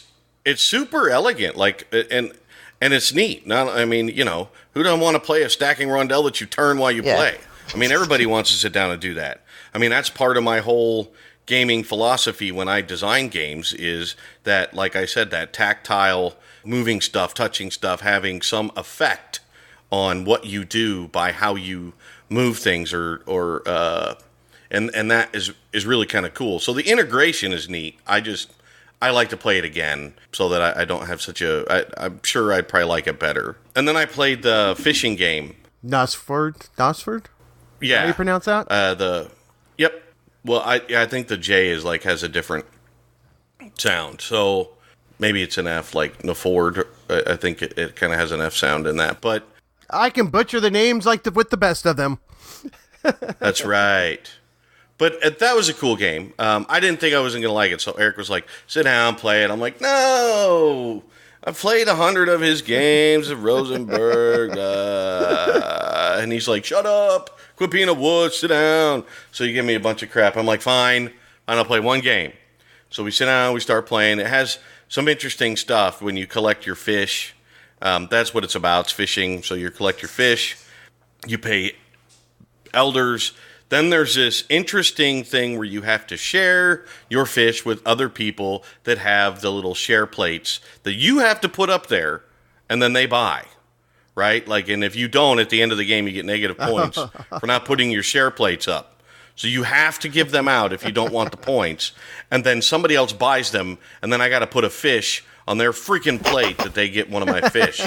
super elegant, and it's neat. Who doesn't want to play a stacking rondelle that you turn while you play? I mean, everybody wants to sit down and do that. I mean, that's part of my whole gaming philosophy when I design games is that, like I said, that tactile, moving stuff, touching stuff, having some effect on what you do by how you move things and that is really kind of cool. So the integration is neat. I like to play it again so that I don't have I'm sure I'd probably like it better. And then I played the fishing game. Nosford? Yeah. How do you pronounce that? Yep. Well, I think the J has a different sound. So maybe it's an F, like Naford. I think it kind of has an F sound in that. But I can butcher the names with the best of them. That's right. But that was a cool game. I didn't think I wasn't going to like it, so Eric was like, sit down, play it. I'm like, no! I've played 100 of his games of Rosenberg. And he's like, shut up! Quit being a wuss, sit down. So you give me a bunch of crap. I'm like, fine. I'll play one game. So we sit down, we start playing. It has some interesting stuff when you collect your fish. That's what it's about. It's fishing. So you collect your fish. You pay elders. Then there's this interesting thing where you have to share your fish with other people that have the little share plates that you have to put up there, and then they buy, right? And if you don't, at the end of the game, you get negative points for not putting your share plates up. So you have to give them out if you don't want the points, and then somebody else buys them, and then I got to put a fish on their freaking plate that they get one of my fish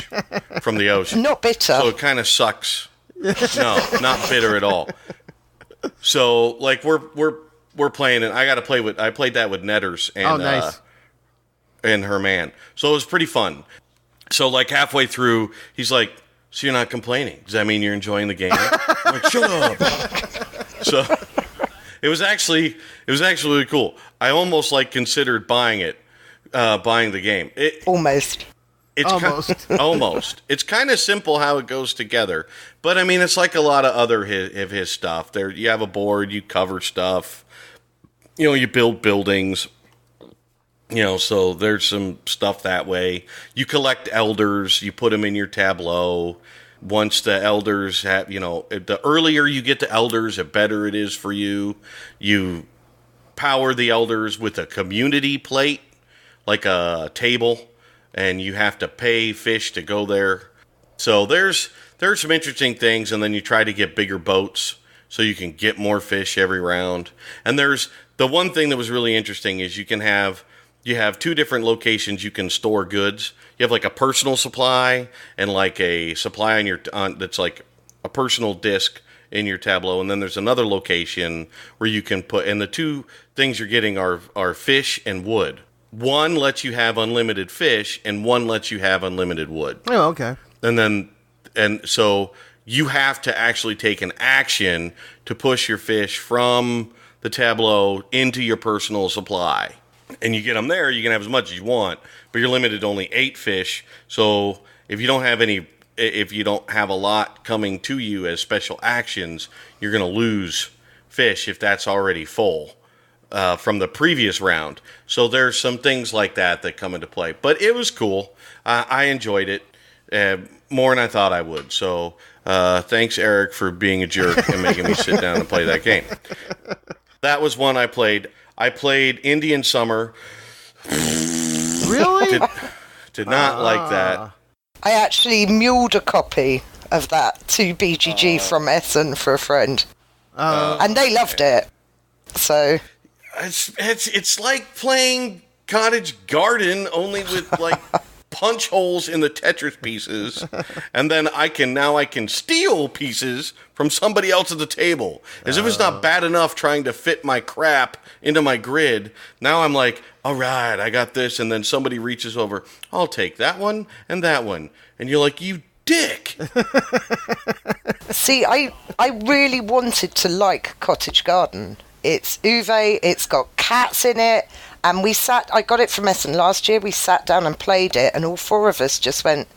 from the ocean. Not bitter. So it kind of sucks. No, not bitter at all. So we're playing, and I played that with Netters and nice. And her man. So it was pretty fun. So halfway through, he's like, "So you're not complaining? Does that mean you're enjoying the game?" I'm like, "Shut up." So it was actually really cool. I almost considered buying the game. Almost. It's almost. It's kind of simple how it goes together. But, it's like a lot of other of his stuff. There, you have a board, you cover stuff, you build buildings, So there's some stuff that way. You collect elders, you put them in your tableau. Once the elders have, the earlier you get the elders, the better it is for you. You power the elders with a community plate, like a table, and you have to pay fish to go there. So there's some interesting things, and then you try to get bigger boats so you can get more fish every round. And there's the one thing that was really interesting is you have two different locations you can store goods. You have like a personal supply and like a supply that's like a personal disc in your tableau, and then there's another location where you can put. And the two things you're getting are fish and wood. One lets you have unlimited fish, and one lets you have unlimited wood. Oh, okay. And so you have to actually take an action to push your fish from the tableau into your personal supply. And you get them there, you can have as much as you want, but you're limited to only 8 fish. So if you don't have a lot coming to you as special actions, you're going to lose fish if that's already full from the previous round. So there's some things like that come into play. But it was cool. I enjoyed it more than I thought I would. So thanks, Eric, for being a jerk and making me sit down and play that game. That was one I played. I played Indian Summer. Really? Did not like that. I actually muled a copy of that to BGG from Essen for a friend. And they loved it. So it's like playing Cottage Garden, only with like punch holes in the Tetris pieces, and then I can steal pieces from somebody else at the table. As if it's not bad enough trying to fit my crap into my grid. Now I'm like, all right, I got this, and then somebody reaches over, I'll take that one and that one, and you're like, you dick. See, I really wanted to like Cottage Garden. It's Uwe, it's got cats in it, and I got it from Essen last year, we sat down and played it, and all 4 of us just went,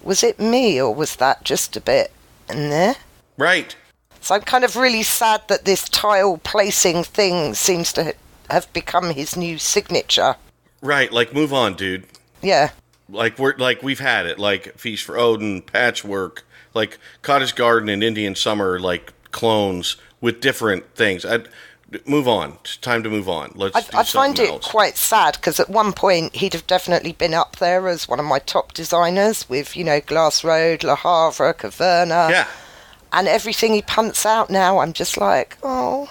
was it me, or was that just a bit in there? Right. So I'm kind of really sad that this tile placing thing seems to have become his new signature. Right, like move on, dude. Yeah. We've had it, like Feast for Odin, Patchwork, like Cottage Garden and Indian Summer, like clones with different things. Move on. It's time to move on. I find it quite sad because at one point he'd have definitely been up there as one of my top designers with, Glass Road, Le Havre, Caverna. Yeah. And everything he punts out now, I'm just like, oh.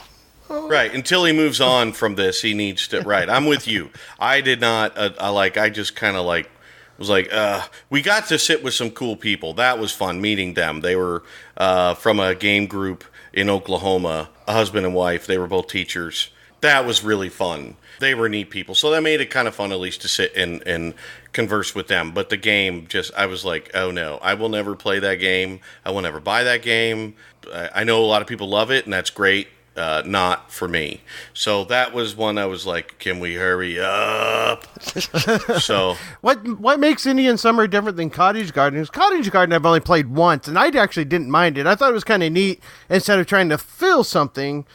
Right. Until he moves on from this, he needs to. Right. I'm with you. I did not. I just kind of was like, we got to sit with some cool people. That was fun meeting them. They were from a game group in Oklahoma, a husband and wife. They were both teachers. That was really fun. They were neat people. So that made it kind of fun, at least, to sit and converse with them. But the game I was like, oh no, I will never play that game. I will never buy that game. I know a lot of people love it, and that's great. Not for me. So that was one I was like, can we hurry up? So what makes Indian Summer different than Cottage Garden? Cottage Garden I've only played once, and I actually didn't mind it. I thought it was kind of neat, instead of trying to fill something,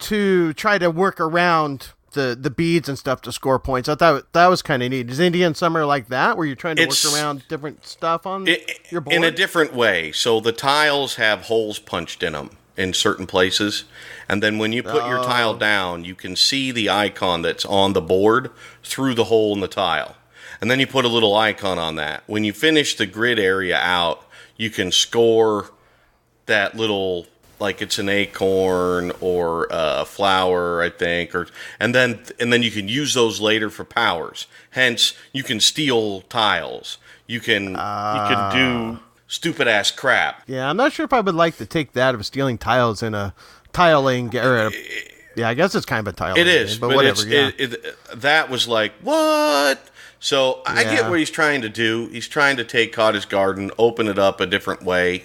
to try to work around the beads and stuff to score points. I thought that was kind of neat. Is Indian Summer like that, where you're trying to work around different stuff on your board? In a different way. So the tiles have holes punched in them in certain places, and then when you put your tile down, you can see the icon that's on the board through the hole in the tile, and then you put a little icon on that. When you finish the grid area out, you can score that little, like it's an acorn or a flower, I think, and then you can use those later for powers. Hence, you can steal tiles. You can do stupid ass crap. Yeah, I'm not sure if I would like to take that of stealing tiles in a tiling area. Yeah, I guess it's kind of a tiling. It is, but whatever. That was like, what? So I get what he's trying to do. He's trying to take Cottage Garden, open it up a different way,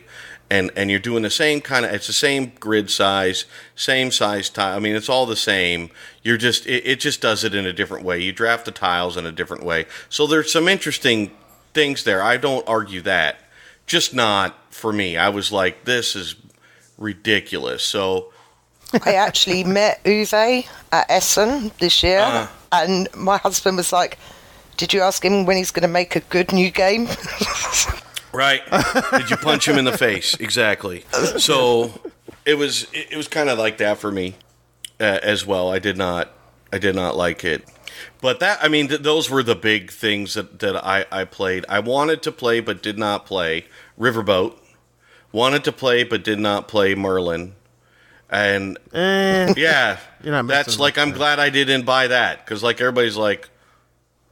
and you're doing the same kind of. It's the same grid size, same size tile. I mean, it's all the same. You're just it just does it in a different way. You draft the tiles in a different way. So there's some interesting things there. I don't argue that. Just not for me. I was like, this is ridiculous. So I actually met Uwe at Essen this year, And my husband was like, did you ask him when he's going to make a good new game? Right. Did you punch him in the face? Exactly. So it was kind of like that for me as well. I did not like it. But that, I mean, those were the big things that I played. I wanted to play but did not play Riverboat. Wanted to play but did not play Merlin. And yeah, that's like, I'm glad I didn't buy that, because like everybody's like,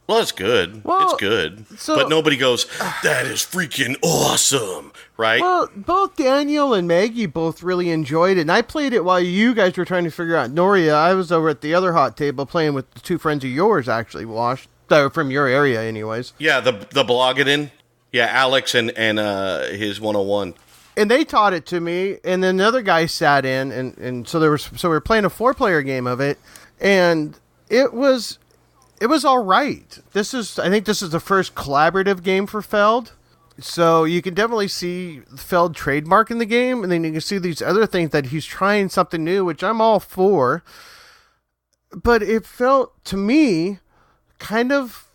well, it's good. It's good. But nobody goes, that is freaking awesome, right? Well, both Daniel and Maggie both really enjoyed it, and I played it while you guys were trying to figure out Noria. I was over at the other hot table playing with the two friends of yours, actually, Wash. From your area, anyways. Yeah, the Blogadin. Yeah, Alex and his 101. And they taught it to me, and then another guy sat in, and so we were playing a 4-player game of it, and it was all right. I think this is the first collaborative game for Feld, so you can definitely see the Feld trademark in the game, and then you can see these other things that he's trying something new, which I'm all for. But it felt to me kind of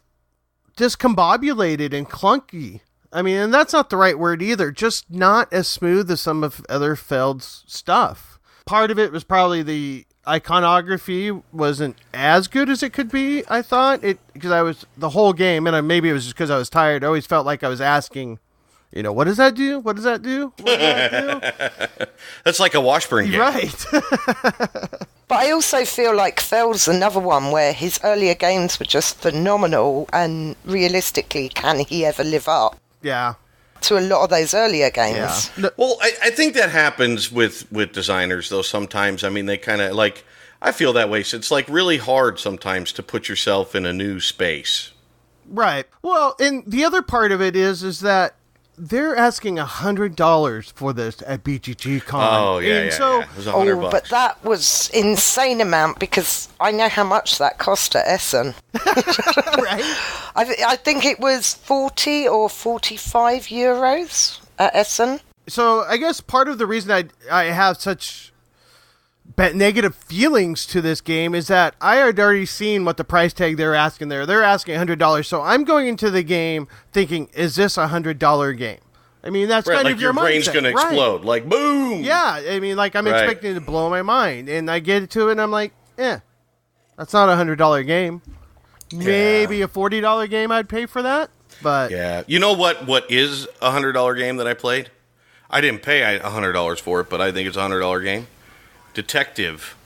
discombobulated and clunky. I mean, and that's not the right word either. Just not as smooth as some of other Feld's stuff. Part of it was probably the iconography wasn't as good as it could be, I thought. Because I was, the whole game, and maybe it was just because I was tired, I always felt like I was asking, what does that do? What does that do? What does that do? That's like a Washburn game. Right. But I also feel like Feld's another one where his earlier games were just phenomenal, and realistically, can he ever live up? Yeah. To a lot of those earlier games. Yeah. Well, I think that happens with designers, though, sometimes. I mean, they kind of, like, I feel that way. So it's, like, really hard sometimes to put yourself in a new space. Right. Well, and the other part of it is that they're asking $100 for this at BGG Con. Oh, yeah, and yeah, so, yeah. It was $100. But that was insane amount, because I know how much that cost at Essen. Right? I think it was 40 or 45 euros at Essen. So I guess part of the reason I have such negative feelings to this game is that I had already seen what the price tag they're asking there. They're asking $100. So I'm going into the game thinking, is this a $100 game? I mean, that's right, kind like of your brain's mindset. going to explode. Like, boom! Yeah, I mean, like, I'm expecting it to blow my mind. And I get to it, and I'm like, that's not a $100 game. Maybe a $40 game I'd pay for that. But yeah. You know what is a $100 game that I played? I didn't pay $100 for it, but I think it's a $100 game. Detective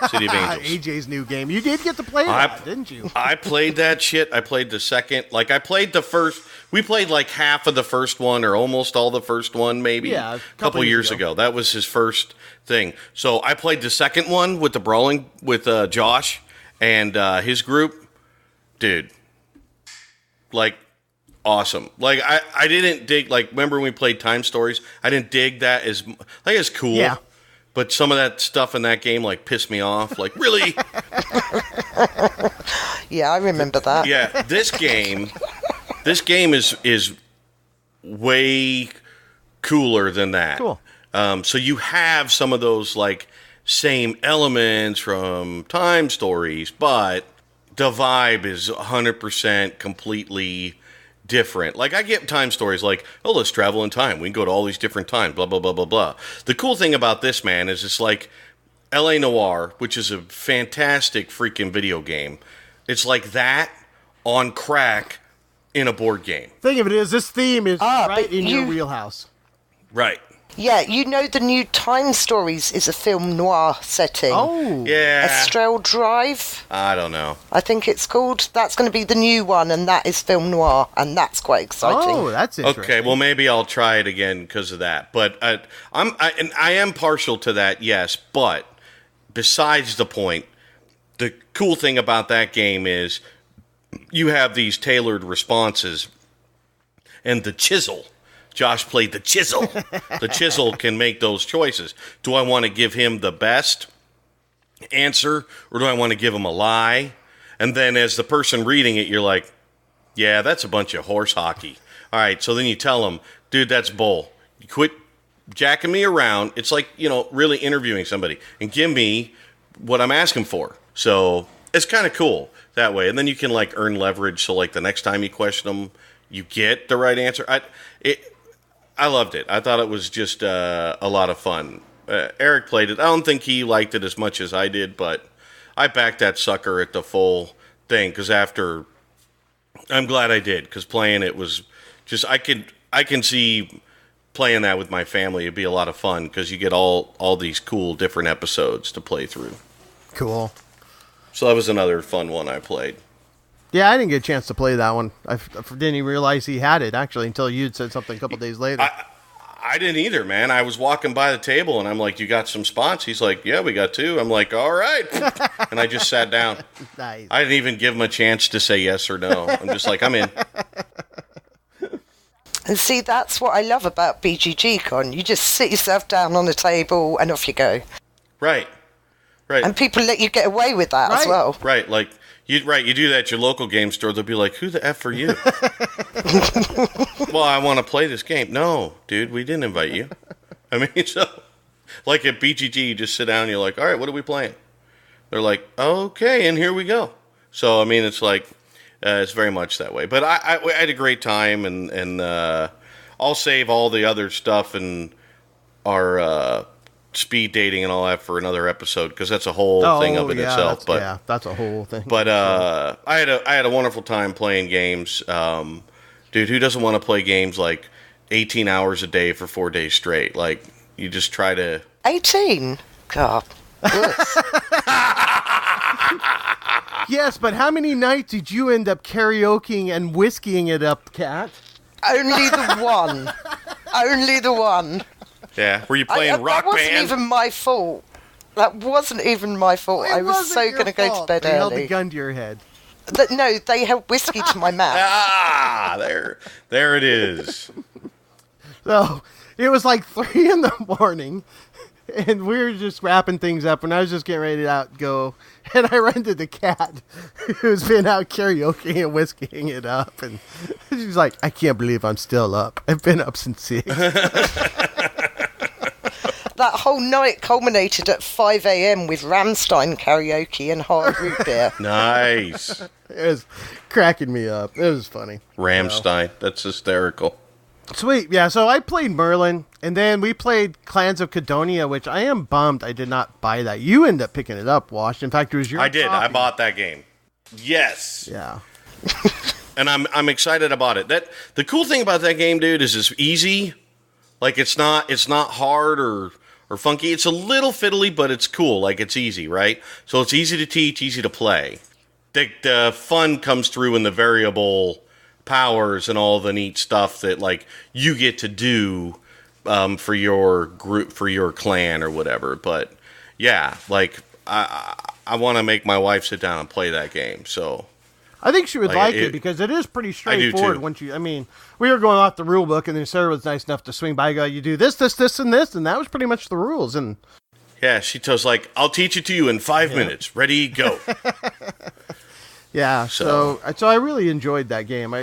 City of Angels. AJ's new game. You did get to play that, didn't you? I played that shit. I played the second. Like, I played the first. We played like half of the first one, or almost all the first one, maybe. Yeah, a couple years ago. That was his first thing. So I played the second one with the brawling with Josh and his group. Dude, like, awesome. Like, I didn't dig. Like, remember when we played Time Stories? I didn't dig that as like, it's cool. Yeah. But some of that stuff in that game, like, pissed me off. Like, really? Yeah, I remember that. Yeah, this game is way cooler than that. Cool. So you have some of those, like, same elements from Time Stories, but the vibe is 100% completely different. Like, I get Time Stories like, oh, let's travel in time. We can go to all these different times, blah, blah, blah, blah, blah. The cool thing about this, man, is it's like L.A. Noire, which is a fantastic freaking video game. It's like that on crack in a board game. Thing of it is, this theme is right in your you- wheelhouse. Right. Yeah, the new Time Stories is a film noir setting. Oh. Yeah. Estrelle Drive, I don't know. I think it's called. That's going to be the new one, and that is film noir, and that's quite exciting. Oh, that's interesting. Okay, well, maybe I'll try it again because of that. But I am partial to that, yes. But besides the point, the cool thing about that game is you have these tailored responses, and the chisel. Josh played the chisel. The chisel can make those choices. Do I want to give him the best answer, or do I want to give him a lie? And then as the person reading it, you're like, yeah, that's a bunch of horse hockey. All right, so then you tell him, dude, that's bull. You quit jacking me around. It's like, really interviewing somebody. And give me what I'm asking for. So it's kind of cool that way. And then you can like earn leverage. So like the next time you question them, you get the right answer. I loved it. I thought it was just a lot of fun. Eric played it. I don't think he liked it as much as I did, but I backed that sucker at the full thing because I'm glad I did because playing it was just I can see playing that with my family. It'd be a lot of fun because you get all these cool different episodes to play through. Cool. So that was another fun one I played. Yeah, I didn't get a chance to play that one. I didn't even realize he had it, actually, until you'd said something a couple days later. I didn't either, man. I was walking by the table, and I'm like, you got some spots? He's like, yeah, we got 2. I'm like, all right. And I just sat down. Nice. I didn't even give him a chance to say yes or no. I'm just like, I'm in. And see, that's what I love about BGG Con. You just sit yourself down on a table and off you go. Right. And people let you get away with that as well. Right, like... You do that at your local game store, they'll be like, who the F are you? Well, I want to play this game. No, dude, we didn't invite you. I mean, so, like at BGG, you just sit down and you're like, all right, what are we playing? They're like, okay, and here we go. So, I mean, it's like, it's very much that way. But I had a great time, and I'll save all the other stuff and our... speed dating and all that for another episode because that's a whole thing of it itself. But that's a whole thing. But I had a wonderful time playing games. Dude, who doesn't want to play games like 18 hours a day for 4 days straight? Like you just try to 18. God. Yes, but how many nights did you end up karaokeing and whiskeying it up, Kat? Only the one. Only the one. Yeah, were you playing Rock Band? That wasn't even my fault. That wasn't even my fault. I was so going to go to bed they early. Held a gun to your head. No, they held whiskey to my mouth. There it is. So, it was like 3 in the morning, and we were just wrapping things up, and I was just getting ready to go, and I rented the Cat, who's been out karaoke and whiskeying it up, and she's like, I can't believe I'm still up. I've been up since 6. That whole night culminated at 5 a.m. with Rammstein karaoke and hard root beer. Nice. It was cracking me up. It was funny. Rammstein. That's hysterical. Sweet. Yeah, so I played Merlin, and then we played Clans of Cadonia, which I am bummed I did not buy that. You ended up picking it up, Wash. In fact, it was your I did. copy. I bought that game. Yes. Yeah. And I'm excited about it. The cool thing about that game, dude, is it's easy. Like it's not hard or funky. It's a little fiddly, but it's cool. Like it's easy, right? So it's easy to teach, easy to play. The fun comes through in the variable powers and all the neat stuff that like you get to do for your group, for your clan or whatever. But yeah, like I want to make my wife sit down and play that game. So I think she would like it because it is pretty straightforward. Once we were going off the rule book, and then Sarah was nice enough to swing by and go, you do this, this, this, and this, and that was pretty much the rules. And yeah, she was like, I'll teach it to you in 5 minutes. Ready, go. Yeah, so I really enjoyed that game.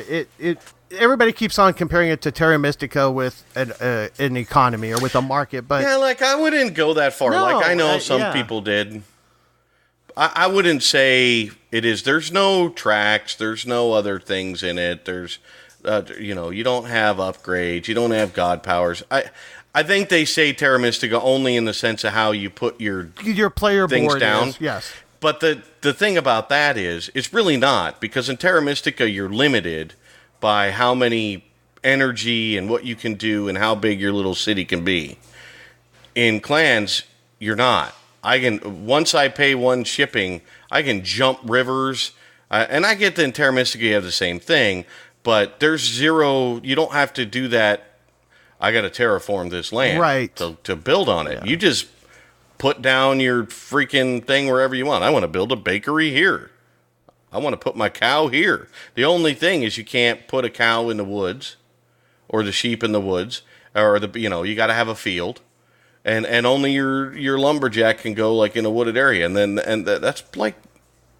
Everybody keeps on comparing it to Terra Mystica with an economy or with a market, but yeah, like I wouldn't go that far. No, like I know some people did. I wouldn't say it is. There's no tracks. There's no other things in it. There's, you don't have upgrades. You don't have god powers. I think they say Terra Mystica only in the sense of how you put your player things board down. Yes. But the thing about that is, it's really not, because in Terra Mystica you're limited by how many energy and what you can do and how big your little city can be. In Clans, you're not. Once I pay one shipping, I can jump rivers, and I get that in Terra Mystica you have the same thing, but there's zero, you don't have to do that, I got to terraform this land right. to build on it. Yeah. You just put down your freaking thing wherever you want. I want to build a bakery here. I want to put my cow here. The only thing is you can't put a cow in the woods or the sheep in the woods, or you got to have a field. And only your lumberjack can go like in a wooded area, and that's like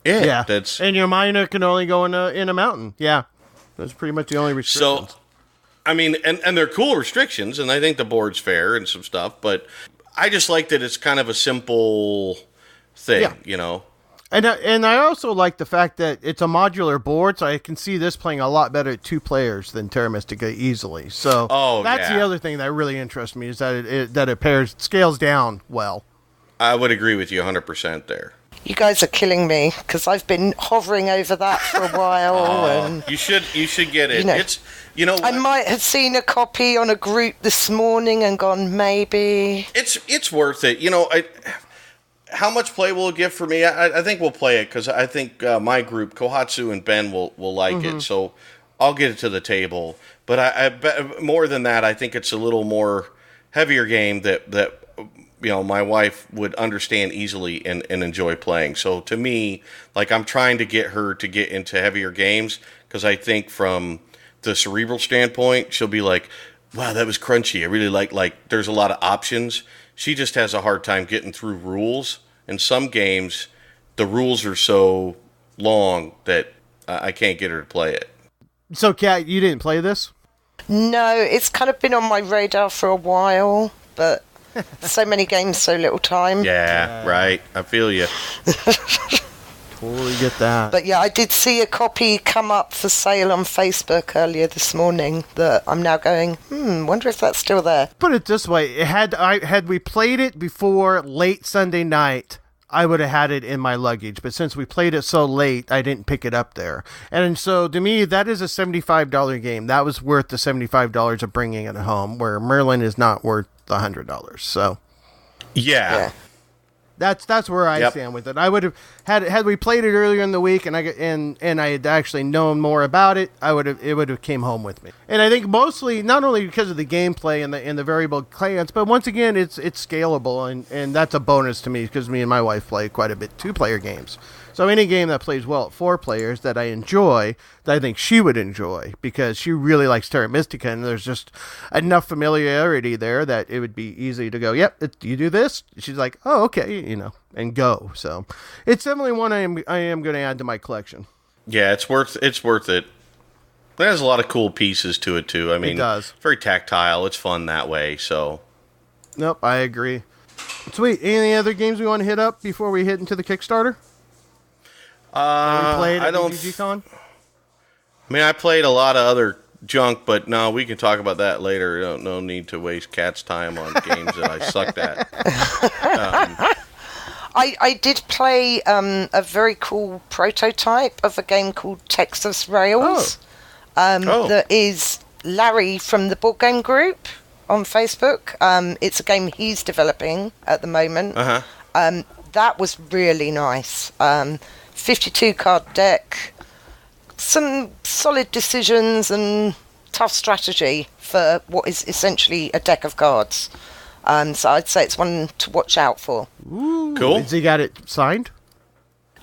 it. Yeah, and your miner can only go in a mountain. Yeah, that's pretty much the only restrictions. So, I mean, and they're cool restrictions, and I think the board's fair and some stuff, but I just like that it's kind of a simple thing, And I also like the fact that it's a modular board, so I can see this playing a lot better at 2 players than Terra Mystica easily. So that's the other thing that really interests me, is that it scales down well. I would agree with you 100% there. You guys are killing me, because I've been hovering over that for a while. And you should get it. I might have seen a copy on a group this morning and gone, maybe. It's worth it. How much play will it give for me? I think we'll play it, because I think my group, Kohatsu and Ben, will like it. So I'll get it to the table. But I bet more than that, I think it's a little more heavier game that my wife would understand easily and enjoy playing. So to me, I'm trying to get her to get into heavier games, because I think from the cerebral standpoint, she'll be like, wow, that was crunchy. I really like there's a lot of options. She just has a hard time getting through rules. In some games, the rules are so long that I can't get her to play it. So, Kat, you didn't play this? No, it's kind of been on my radar for a while, but so many games, so little time. Yeah, right. I feel you. Totally get that. But yeah, I did see a copy come up for sale on Facebook earlier this morning that I'm now going, wonder if that's still there. Put it this way, had we played it before late Sunday night, I would have had it in my luggage. But since we played it so late, I didn't pick it up there. And so to me, that is a $75 game. That was worth the $75 of bringing it home, where Merlin is not worth the $100. So yeah. That's where I stand with it. I would have had we played it earlier in the week, and I had actually known more about it, it would have came home with me. And I think mostly not only because of the gameplay and the variable clans, but once again it's scalable, and that's a bonus to me, because me and my wife play quite a bit 2-player games. So any game that plays well at 4 players that I enjoy, that I think she would enjoy, because she really likes Terra Mystica, and there's just enough familiarity there that it would be easy to go, yep, you do this? She's like, oh, okay, and go. So it's definitely one I am going to add to my collection. Yeah, it's worth it. It has a lot of cool pieces to it, too. I mean, it does. Very tactile. It's fun that way, so. Nope, I agree. Sweet. Any other games we want to hit up before we hit into the Kickstarter? Played at BGG-Con? I mean, I played a lot of other junk, but no, we can talk about that later. No need to waste Kat's time on games that I sucked at. I did play a very cool prototype of a game called Texas Rails. That is Larry from the Board Game Group on Facebook. It's a game he's developing at the moment. That was really nice. 52 card deck, some solid decisions and tough strategy for what is essentially a deck of cards. So I'd say it's one to watch out for. Ooh, cool. Has he got it signed?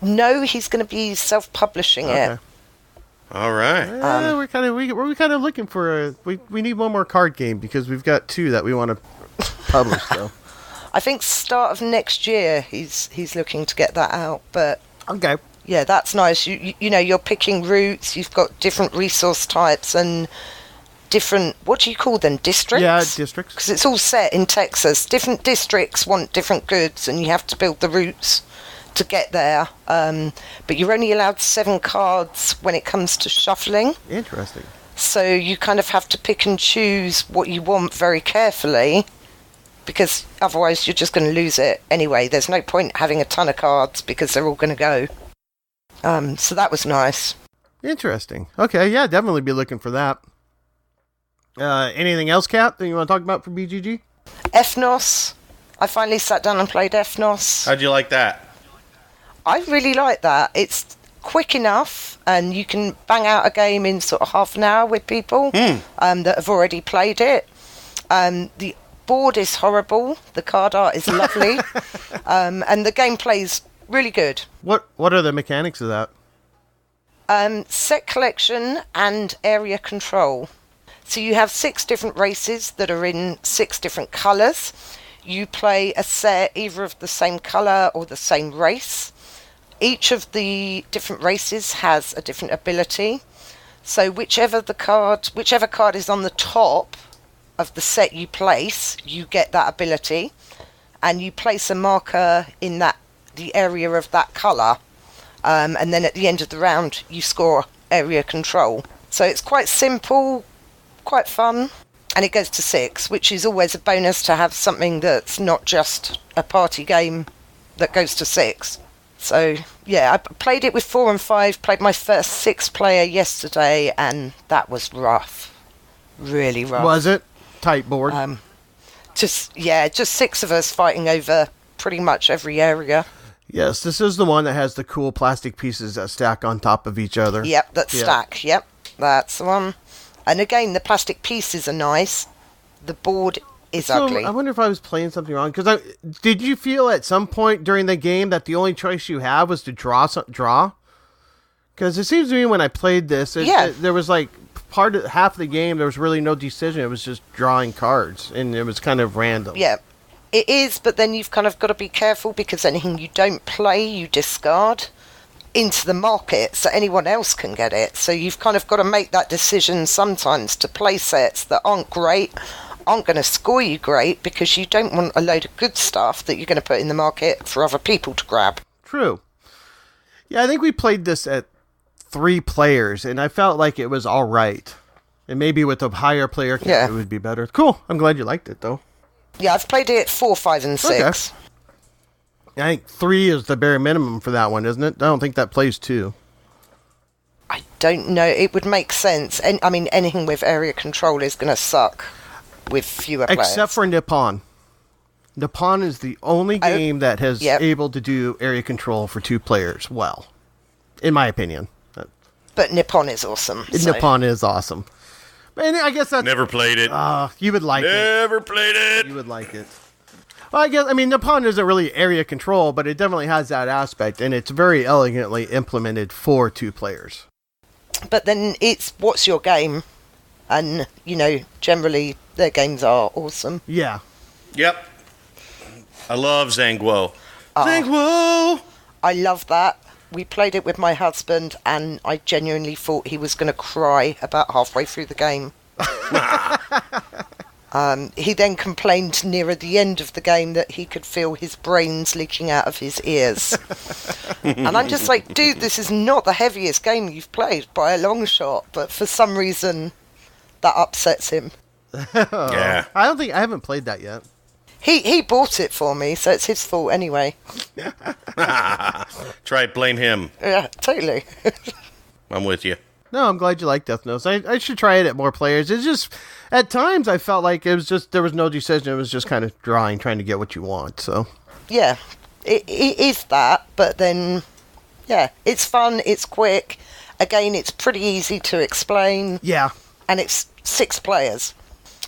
No, he's going to be self-publishing it. All right. We're kind of looking for we need one more card game, because we've got 2 that we want to publish. So I think start of next year he's looking to get that out. But okay. Yeah, that's nice. You're picking routes. You've got different resource types and different, what do you call them, districts? Yeah, districts. Because it's all set in Texas. Different districts want different goods, and you have to build the routes to get there. But you're only allowed 7 cards when it comes to shuffling. Interesting. So you kind of have to pick and choose what you want very carefully, because otherwise you're just going to lose it anyway. There's no point having a ton of cards, because they're all going to go. So that was nice. Interesting. Okay, yeah, definitely be looking for that. Anything else, Kat, that you want to talk about for BGG? Ethnos. I finally sat down and played Ethnos. How'd you like that? I really like that. It's quick enough, and you can bang out a game in sort of half an hour with people that have already played it. The board is horrible. The card art is lovely. And the gameplay is really good. What are the mechanics of that? Set collection and area control. So you have 6 different races that are in 6 different colours. You play a set either of the same colour or the same race. Each of the different races has a different ability. So whichever card is on the top of the set you place, you get that ability. And you place a marker in the area of that colour. And then at the end of the round, you score area control. So it's quite simple, quite fun. And it goes to 6, which is always a bonus to have something that's not just a party game that goes to 6. So, yeah, I played it with 4 and 5, played my first 6-player yesterday, and that was rough. Really rough. Was it? Tight board? Just 6 of us fighting over pretty much every area. Yes, this is the one that has the cool plastic pieces that stack on top of each other. Yep, that stack. Yep, that's the one. And again, the plastic pieces are nice. The board is ugly. I wonder if I was playing something wrong. Because did you feel at some point during the game that the only choice you have was to draw? Because it seems to me when I played this, there was like half the game, there was really no decision. It was just drawing cards, and it was kind of random. Yeah, it is, but then you've kind of got to be careful because anything you don't play, you discard into the market so anyone else can get it. So you've kind of got to make that decision sometimes to play sets that aren't great, aren't going to score you great, because you don't want a load of good stuff that you're going to put in the market for other people to grab. True. Yeah, I think we played this at 3 players, and I felt like it was all right. And maybe with a higher player count, it would be better. Cool. I'm glad you liked it, though. Yeah, I've played it 4, 5, and 6. Okay. I think 3 is the bare minimum for that one, isn't it? I don't think that plays 2. I don't know. It would make sense. And I mean, anything with area control is going to suck with fewer players. Except for Nippon. Nippon is the only game that has able to do area control for 2 players well, in my opinion. But Nippon is awesome. Nippon is awesome. And I guess that's... Never played it. You would like it. Never played it. You would like it. Well, I mean, Nippon isn't really area control, but it definitely has that aspect, and it's very elegantly implemented for 2 players. But then it's what's your game? And, generally their games are awesome. Yeah. Yep. I love Zhanguo. Zhanguo! I love that. We played it with my husband, and I genuinely thought he was going to cry about halfway through the game. He then complained nearer the end of the game that he could feel his brains leaking out of his ears. And I'm just like, dude, this is not the heaviest game you've played by a long shot, but for some reason that upsets him. Yeah. I haven't played that yet. He bought it for me, so it's his fault anyway. Try it, blame him. Yeah, totally. I'm with you. No, I'm glad you like Death Note. I should try it at more players. It's just, at times I felt like it was just, there was no decision. It was just kind of trying to get what you want, so. Yeah, it is that, but then, yeah, it's fun, it's quick. Again, it's pretty easy to explain. Yeah. And it's 6 players.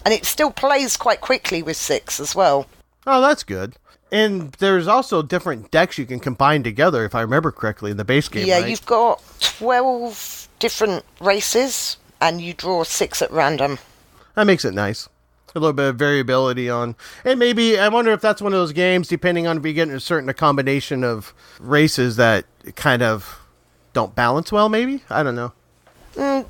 And it still plays quite quickly with 6 as well. Oh, that's good. And there's also different decks you can combine together, if I remember correctly, in the base game, right? You've got 12 different races, and you draw 6 at random. That makes it nice. A little bit of variability on... And maybe, I wonder if that's one of those games, depending on if you get a combination of races that kind of don't balance well, maybe? I don't know.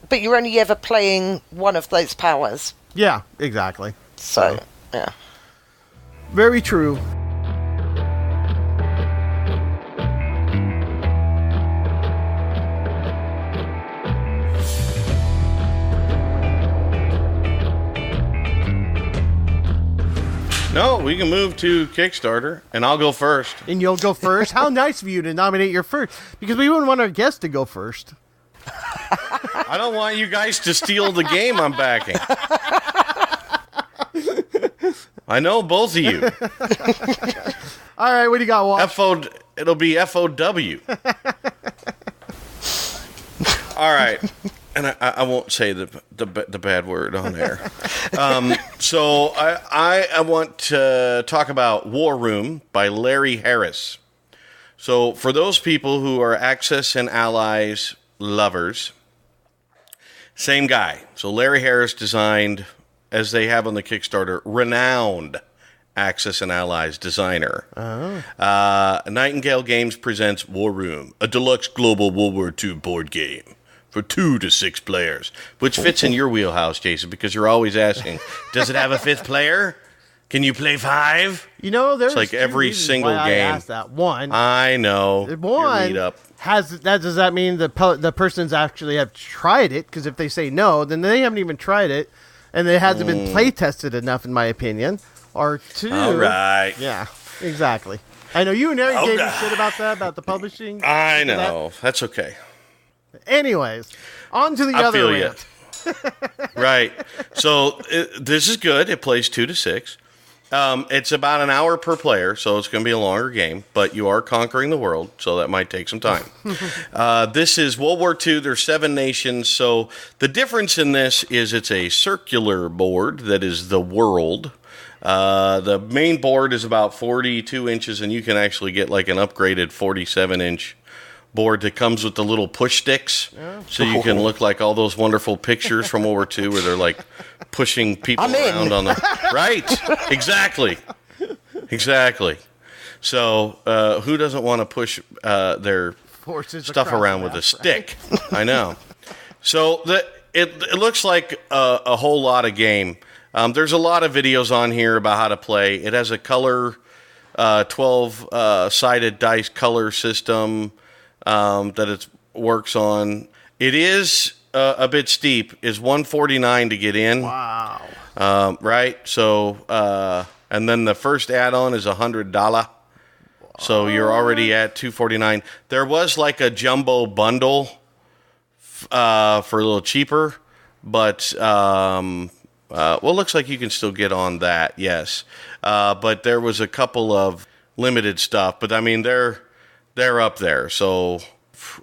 But you're only ever playing one of those powers. Yeah, exactly. So, yeah. Very true. No, we can move to Kickstarter, and I'll go first. And you'll go first? How nice of you to nominate your first. Because we wouldn't want our guests to go first. I don't want you guys to steal the game I'm backing. I know both of you. All right, what do you got, Walsh? It'll be FOW. All right. And I won't say the bad word on there. So I want to talk about War Room by Larry Harris. So for those people who are Axis and Allies lovers, same guy. So Larry Harris designed, as they have on the Kickstarter, renowned Axis and Allies designer. Nightingale Games presents War Room, a deluxe global World War II board game for 2 to 6 players, which fits in your wheelhouse, Jason, because you're always asking, does it have a 5th player? Can you play 5? There's like two every reasons single why game. I asked that. One, I know. One Your meetup. does that mean the person's actually have tried it? Because if they say no, then they haven't even tried it, and it hasn't been play tested enough, in my opinion. Or 2, All right. yeah, exactly. I know you and Eric All gave me right. shit about that, about the publishing. I know. That's okay. Anyways, on to the I other feel you. rant. Right. So this is good. It plays 2 to 6. It's about an hour per player, so it's going to be a longer game, but you are conquering the world, so that might take some time. This is World War II. There's 7 nations, so the difference in this is it's a circular board that is the world. The main board is about 42 inches, and you can actually get like an upgraded 47-inch board that comes with the little push sticks, so you can look like all those wonderful pictures from World War II where they're like pushing people around on the right. Exactly. So who doesn't want to push their Forces stuff across around the with a map, stick? I know. So it looks like a whole lot of game. There's a lot of videos on here about how to play. It has a color 12 sided dice color system that it works on. It is a bit steep. Is $149 to get in. Wow. Right. So and then the first add-on is $100. So you're already at $249. There was like a jumbo bundle for a little cheaper, but well, looks like you can still get on that. Yes, but there was a couple of limited stuff. But I mean, they're up there. So,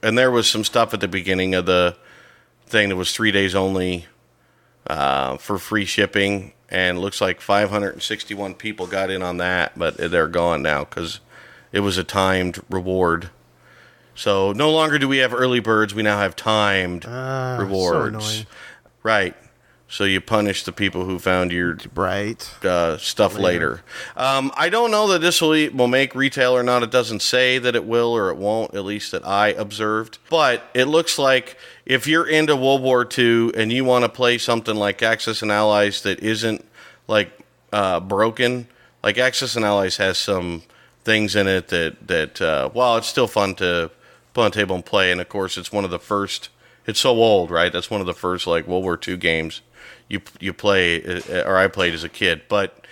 and there was some stuff at the beginning of the thing that was 3 days only for free shipping, and it looks like 561 people got in on that, but they're gone now because it was a timed reward. So no longer do we have early birds; we now have timed rewards. So annoying. Right. So you punish the people who found your stuff later. I don't know that this will make retail or not. It doesn't say that it will or it won't, at least that I observed. But it looks like if you're into World War II and you want to play something like Axis and Allies that isn't like broken, like Axis and Allies has some things in it that while it's still fun to put on the table and play, and of course it's one of the first. It's so old, right? That's one of the first like World War II games you play, or I played as a kid, but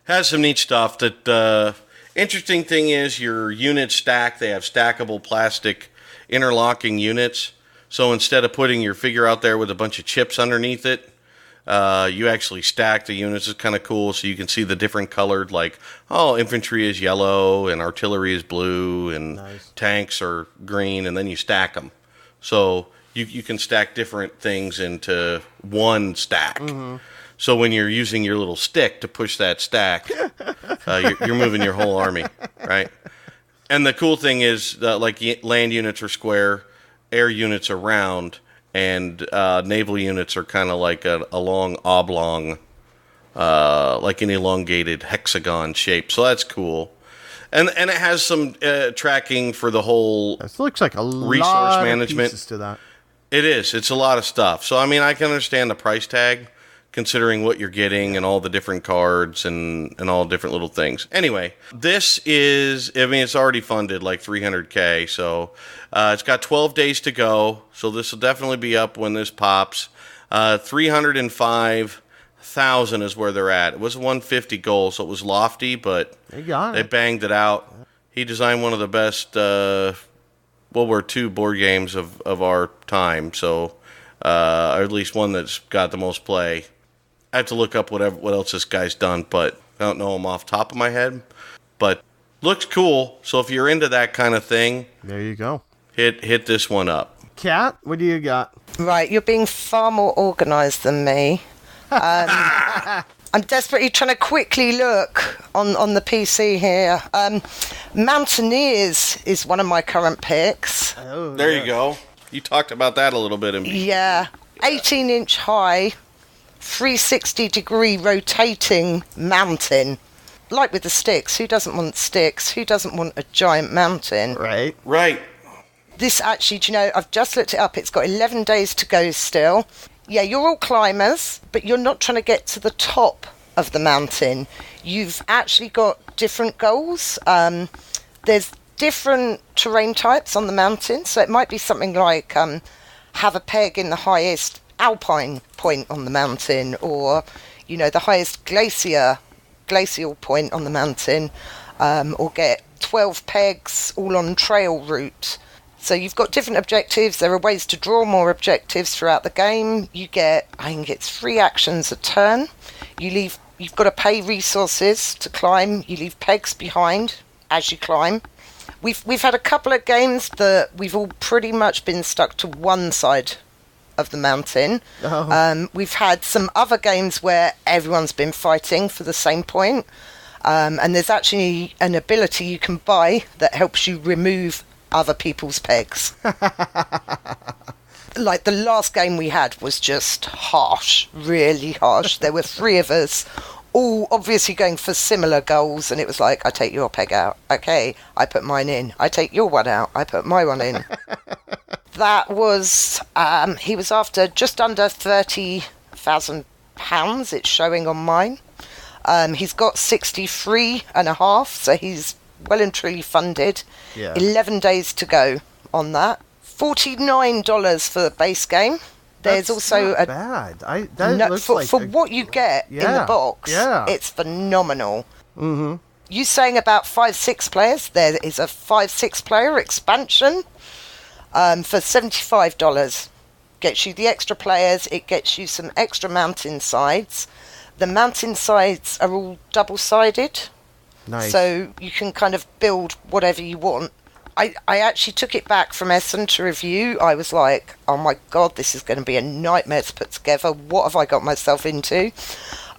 has some neat stuff. That interesting thing is your units stack. They have stackable plastic interlocking units. So instead of putting your figure out there with a bunch of chips underneath it, you actually stack the units. It's kind of cool. So you can see the different colored, like, infantry is yellow and artillery is blue and tanks are green, and then you stack them. So you can stack different things into one stack. Mm-hmm. So when you're using your little stick to push that stack, you're moving your whole army, right? And the cool thing is, like land units are square, air units are round, and naval units are kind of like a long oblong, like an elongated hexagon shape. So that's cool. And it has some tracking for the whole This looks like a resource lot management. of pieces to that. It is. It's a lot of stuff. So, I mean, I can understand the price tag, considering what you're getting and all the different cards and all different little things. Anyway, this is, I mean, it's already funded like $300K. So, it's got 12 days to go. So, this will definitely be up when this pops. 305,000 is where they're at. It was a 150 goal, so it was lofty, but they banged it out. He designed one of the best World War II board games of our time, so or at least one that's got the most play. I have to look up what else this guy's done, but I don't know him off the top of my head. But looks cool. So if you're into that kind of thing, there you go. Hit this one up. Kat, what do you got? Right, you're being far more organised than me. I'm desperately trying to quickly look on the PC here. Mountaineers is one of my current picks. Oh, there you go. You talked about that a little bit. 18-inch high, 360-degree rotating mountain. Like with the sticks. Who doesn't want sticks? Who doesn't want a giant mountain? Right. This actually, do you know, I've just looked it up. It's got 11 days to go still. Yeah, you're all climbers, but you're not trying to get to the top of the mountain, you've actually got different goals. There's different terrain types on the mountain, so it might be something like have a peg in the highest alpine point on the mountain, or the highest glacial point on the mountain, or get 12 pegs all on trail route. So you've got different objectives. There are ways to draw more objectives throughout the game. You get, I think it's 3 actions a turn. You've got to pay resources to climb. You leave pegs behind as you climb. We've had a couple of games that we've all pretty much been stuck to one side of the mountain. Oh. We've had some other games where everyone's been fighting for the same point. And there's actually an ability you can buy that helps you remove other people's pegs. Like the last game we had was just harsh, really harsh. There were 3 of us, all obviously going for similar goals, and it was like, I take your peg out. Okay, I put mine in. I take your one out. I put my one in. That was, he was after just under £30,000, it's showing on mine. He's got 63.5, so he's well and truly funded. Yeah. 11 days to go on that. $49 for the base game. There's That's also not bad. That looks for, like for what you get in the box. Yeah. It's phenomenal. Mm-hmm. You saying about 5-6 players? There is a 5-6 player expansion for $75. Gets you the extra players. It gets you some extra mountain sides. The mountain sides are all double-sided. Nice. So you can kind of build whatever you want. I actually took it back from Essen to review. I was like, oh my God, this is going to be a nightmare to put together. What have I got myself into?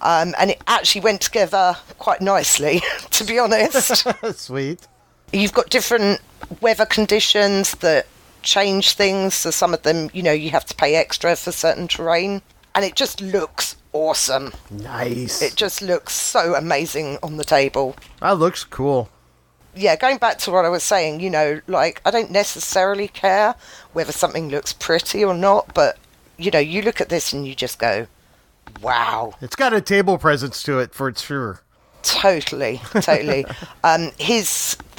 And it actually went together quite nicely, to be honest. Sweet. You've got different weather conditions that change things. So some of them, you have to pay extra for certain terrain. And it just looks awesome. Nice. It just looks so amazing on the table. That looks cool. Yeah, going back to what I was saying, I don't necessarily care whether something looks pretty or not, but, you look at this and you just go, wow. It's got a table presence to it, for sure. Totally. The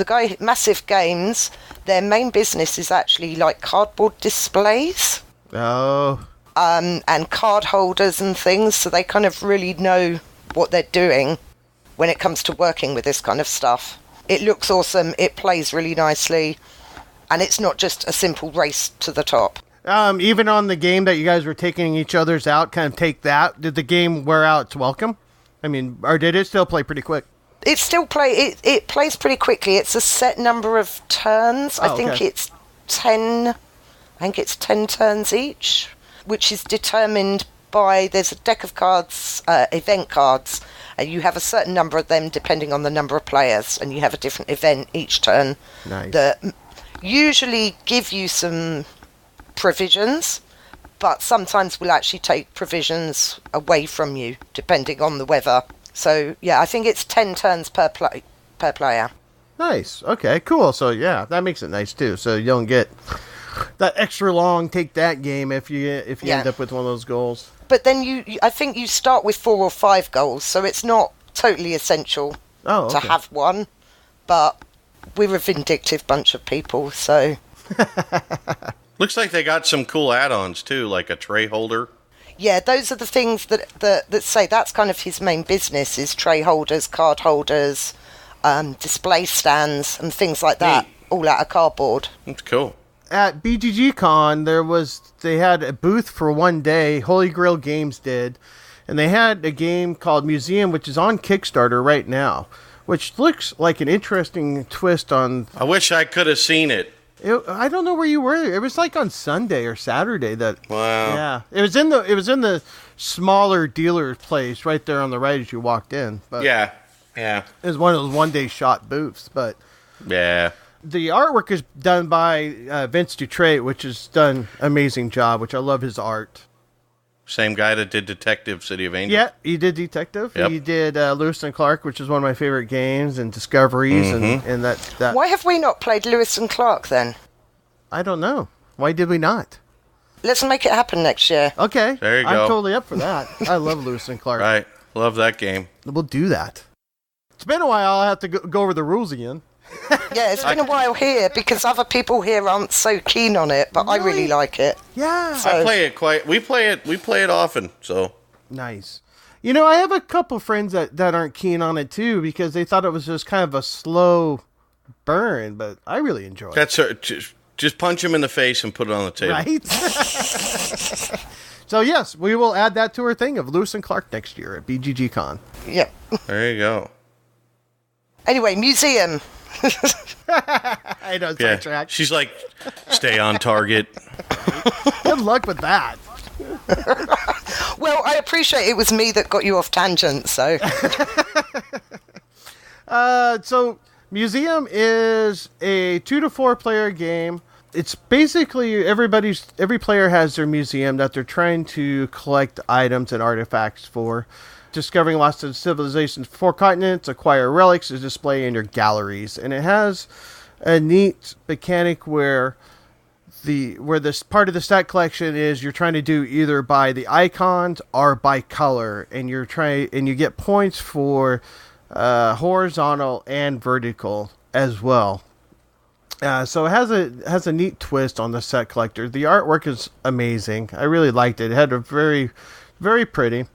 guy, Massive Games, their main business is actually like cardboard displays. Oh. And card holders and things, so they kind of really know what they're doing when it comes to working with this kind of stuff. It looks awesome, it plays really nicely, and it's not just a simple race to the top. Even on the game that you guys were taking each other's out, kind of take that, did the game wear out its welcome? I mean, or did it still play pretty quick? It still it plays pretty quickly. It's a set number of turns. I think it's 10 turns each, which is determined by, there's a deck of cards, event cards, and you have a certain number of them depending on the number of players, and you have a different event each turn. Nice. That usually give you some provisions, but sometimes will actually take provisions away from you depending on the weather. So yeah, I think it's 10 turns per player. Nice. Okay, cool. So yeah, that makes it nice too. So you don't get that extra long take that game if you end up with one of those goals. But then I think you start with 4 or 5 goals, so it's not totally essential to have one. But we're a vindictive bunch of people, so. Looks like they got some cool add-ons too, like a tray holder. Yeah, those are the things that say that's kind of his main business, is tray holders, card holders, display stands, and things like that, all out of cardboard. That's cool. At BGG Con, they had a booth for one day. Holy Grail Games did, and they had a game called Museum, which is on Kickstarter right now, which looks like an interesting twist on. I wish I could have seen it. I don't know where you were. It was like on Sunday or Saturday. Wow. Yeah, it was in the smaller dealer place right there on the right as you walked in. But yeah. It was one of those one-day shot booths, but yeah. The artwork is done by Vince Dutrait, which has done an amazing job, which I love his art. Same guy that did Detective City of Angels. Yeah, he did Detective. Yep. He did Lewis and Clark, which is one of my favorite games, and Discoveries, and that. Why have we not played Lewis and Clark then? I don't know. Why did we not? Let's make it happen next year. Okay. There you go. I'm totally up for that. I love Lewis and Clark. Right. love that game. We'll do that. It's been a while. I'll have to go over the rules again. Yeah, it's been a while here because other people here aren't so keen on it, but I really like it. Yeah. So- I play it quite. We play it often. So Nice. You know, I have a couple friends that aren't keen on it too because they thought it was just kind of a slow burn, but I really enjoy it. that's just punch him in the face and put it on the table. Right? So, yes, we will add that to our thing of Lewis and Clark next year at BGG Con. Yeah. There you go. Anyway, museum. I know, Yeah. sidetrack. She's like, stay on target. Good luck with that. Well, I appreciate it was me that got you off tangent, so. So Museum is a 2 to 4 player game. It's basically every player has their museum that they're trying to collect items and artifacts for. Discovering lost civilizations, 4 continents, acquire relics to display in your galleries, and it has a neat mechanic where this part of the stat collection is you're trying to do either by the icons or by color, and you get points for horizontal and vertical as well. So it has a neat twist on the set collector. The artwork is amazing. I really liked it. It had a very, very pretty.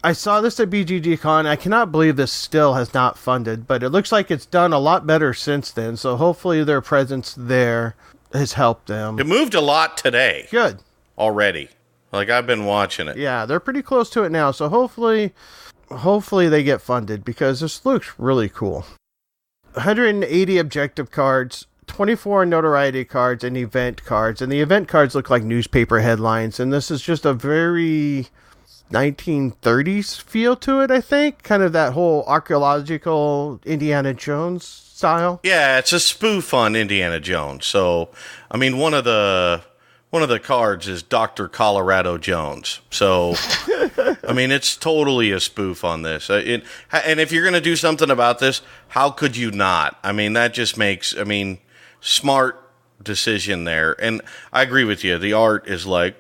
I saw this at BGG Con. I cannot believe this still has not funded, but it looks like it's done a lot better since then. So hopefully their presence there has helped them. It moved a lot today Good. already. Like, I've been watching it. Yeah, they're pretty close to it now. So hopefully they get funded because this looks really cool. 180 objective cards, 24 notoriety cards, and event cards. And the event cards look like newspaper headlines. And this is just a very 1930s feel to it, I think. Kind of that whole archaeological Indiana Jones style. Yeah, it's a spoof on Indiana Jones. So, I mean, one of the cards is Dr. Colorado Jones. So, I mean, it's totally a spoof on this. And if you're going to do something about this, how could you not? I mean, that just makes, smart decision there. And I agree with you. The art is like,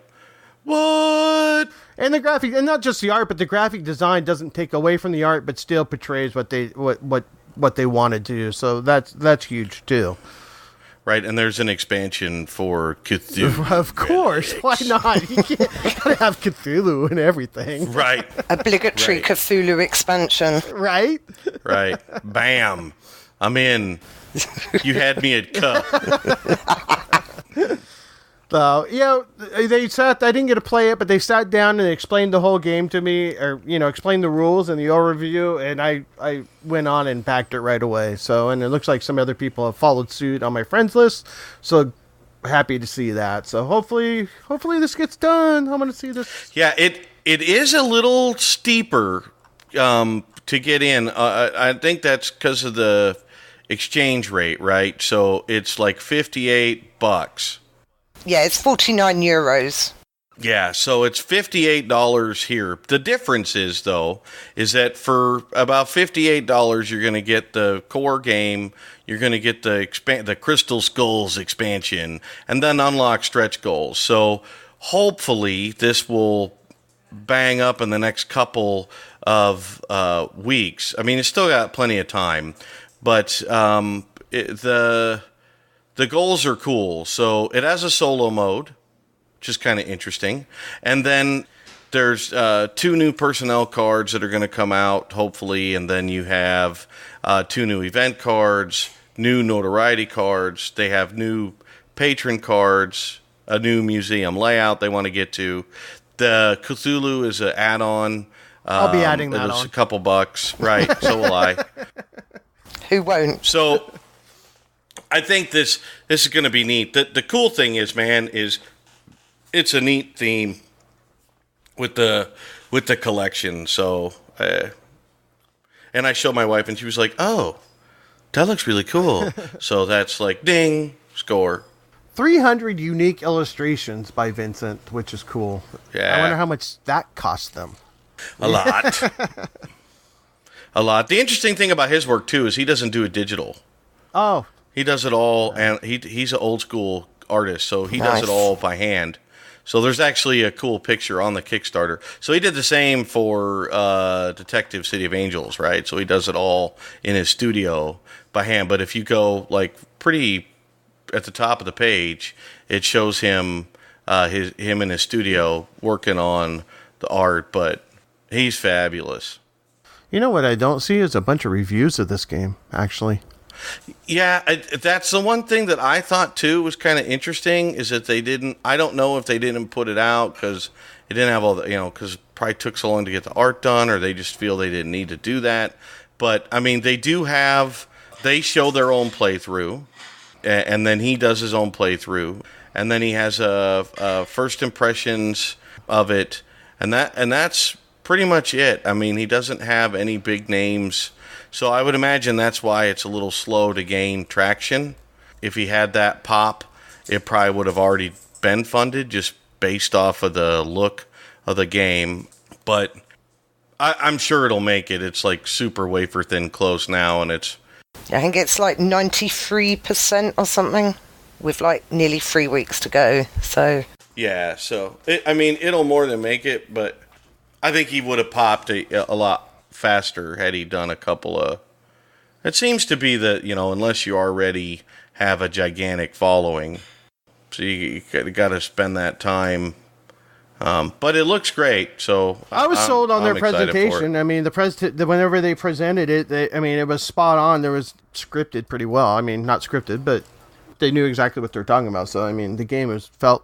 what? And the graphic, and not just the art, but the graphic design doesn't take away from the art, but still portrays what they wanted to do. So that's huge too. Right, and there's an expansion for Cthulhu. Of course, why not? You gotta have Cthulhu and everything, Right, Obligatory Right. Cthulhu expansion. right? right. Bam. I'm in. You had me at cup. So, they sat. I didn't get to play it, but they sat down and explained the whole game to me, or explained the rules and the overview, and I went on and backed it right away. So, and it looks like some other people have followed suit on my friends list. So, happy to see that. So, hopefully this gets done. I'm gonna see this. Yeah, it is a little steeper to get in. I think that's because of the exchange rate, right? So it's like $58. Yeah, it's 49 euros. Yeah, so it's $58 here. The difference is, though, is that for about $58, you're going to get the core game, you're going to get the Crystal Skulls expansion, and then unlock stretch goals. So hopefully this will bang up in the next couple of weeks. I mean, it's still got plenty of time, but the goals are cool. So it has a solo mode, which is kind of interesting. And then there's 2 new personnel cards that are going to come out, hopefully. And then you have 2 new event cards, new notoriety cards. They have new patron cards, a new museum layout they want to get to. The Cthulhu is an add-on. I'll be adding that It's on. a couple bucks. Right, so will I. Who won't? So I think this is going to be neat. The cool thing is, man, is it's a neat theme with the collection. So, and I showed my wife, and she was like, "Oh, that looks really cool." So that's like, ding, score. 300 unique illustrations by Vincent, which is cool. Yeah. I wonder how much that cost them. A lot. A lot. The interesting thing about his work, too, is he doesn't do it digital. Oh, He does it all, and he's an old school artist, so he does it Nice. all by hand. So there's actually a cool picture on the Kickstarter. So he did the same for Detective City of Angels, right? So he does it all in his studio by hand. But if you go like pretty at the top of the page, it shows him him in his studio working on the art. But he's fabulous. You know what I don't see is a bunch of reviews of this game, actually. Yeah, that's the one thing that I thought too was kind of interesting is that they didn't. I don't know if they didn't put it out because it didn't have all the, because it probably took so long to get the art done, or they just feel they didn't need to do that. But I mean, they show their own playthrough, and then he does his own playthrough, and then he has a first impressions of it, and that's pretty much it. I mean, he doesn't have any big names. So I would imagine that's why it's a little slow to gain traction. If he had that pop, it probably would have already been funded just based off of the look of the game. But I'm sure it'll make it. It's like super wafer thin close now, and it's... I think it's like 93% or something, with like nearly 3 weeks to go. So yeah, so it'll more than make it, but I think he would have popped a lot faster had he done a couple of... It seems to be that, unless you already have a gigantic following, so you got to spend that time. But it looks great, so I was sold on their excited for it. presentation. I mean, whenever they presented it, it was spot on. There was scripted pretty well. I mean, not scripted, but they knew exactly what they're talking about. So I mean, the game felt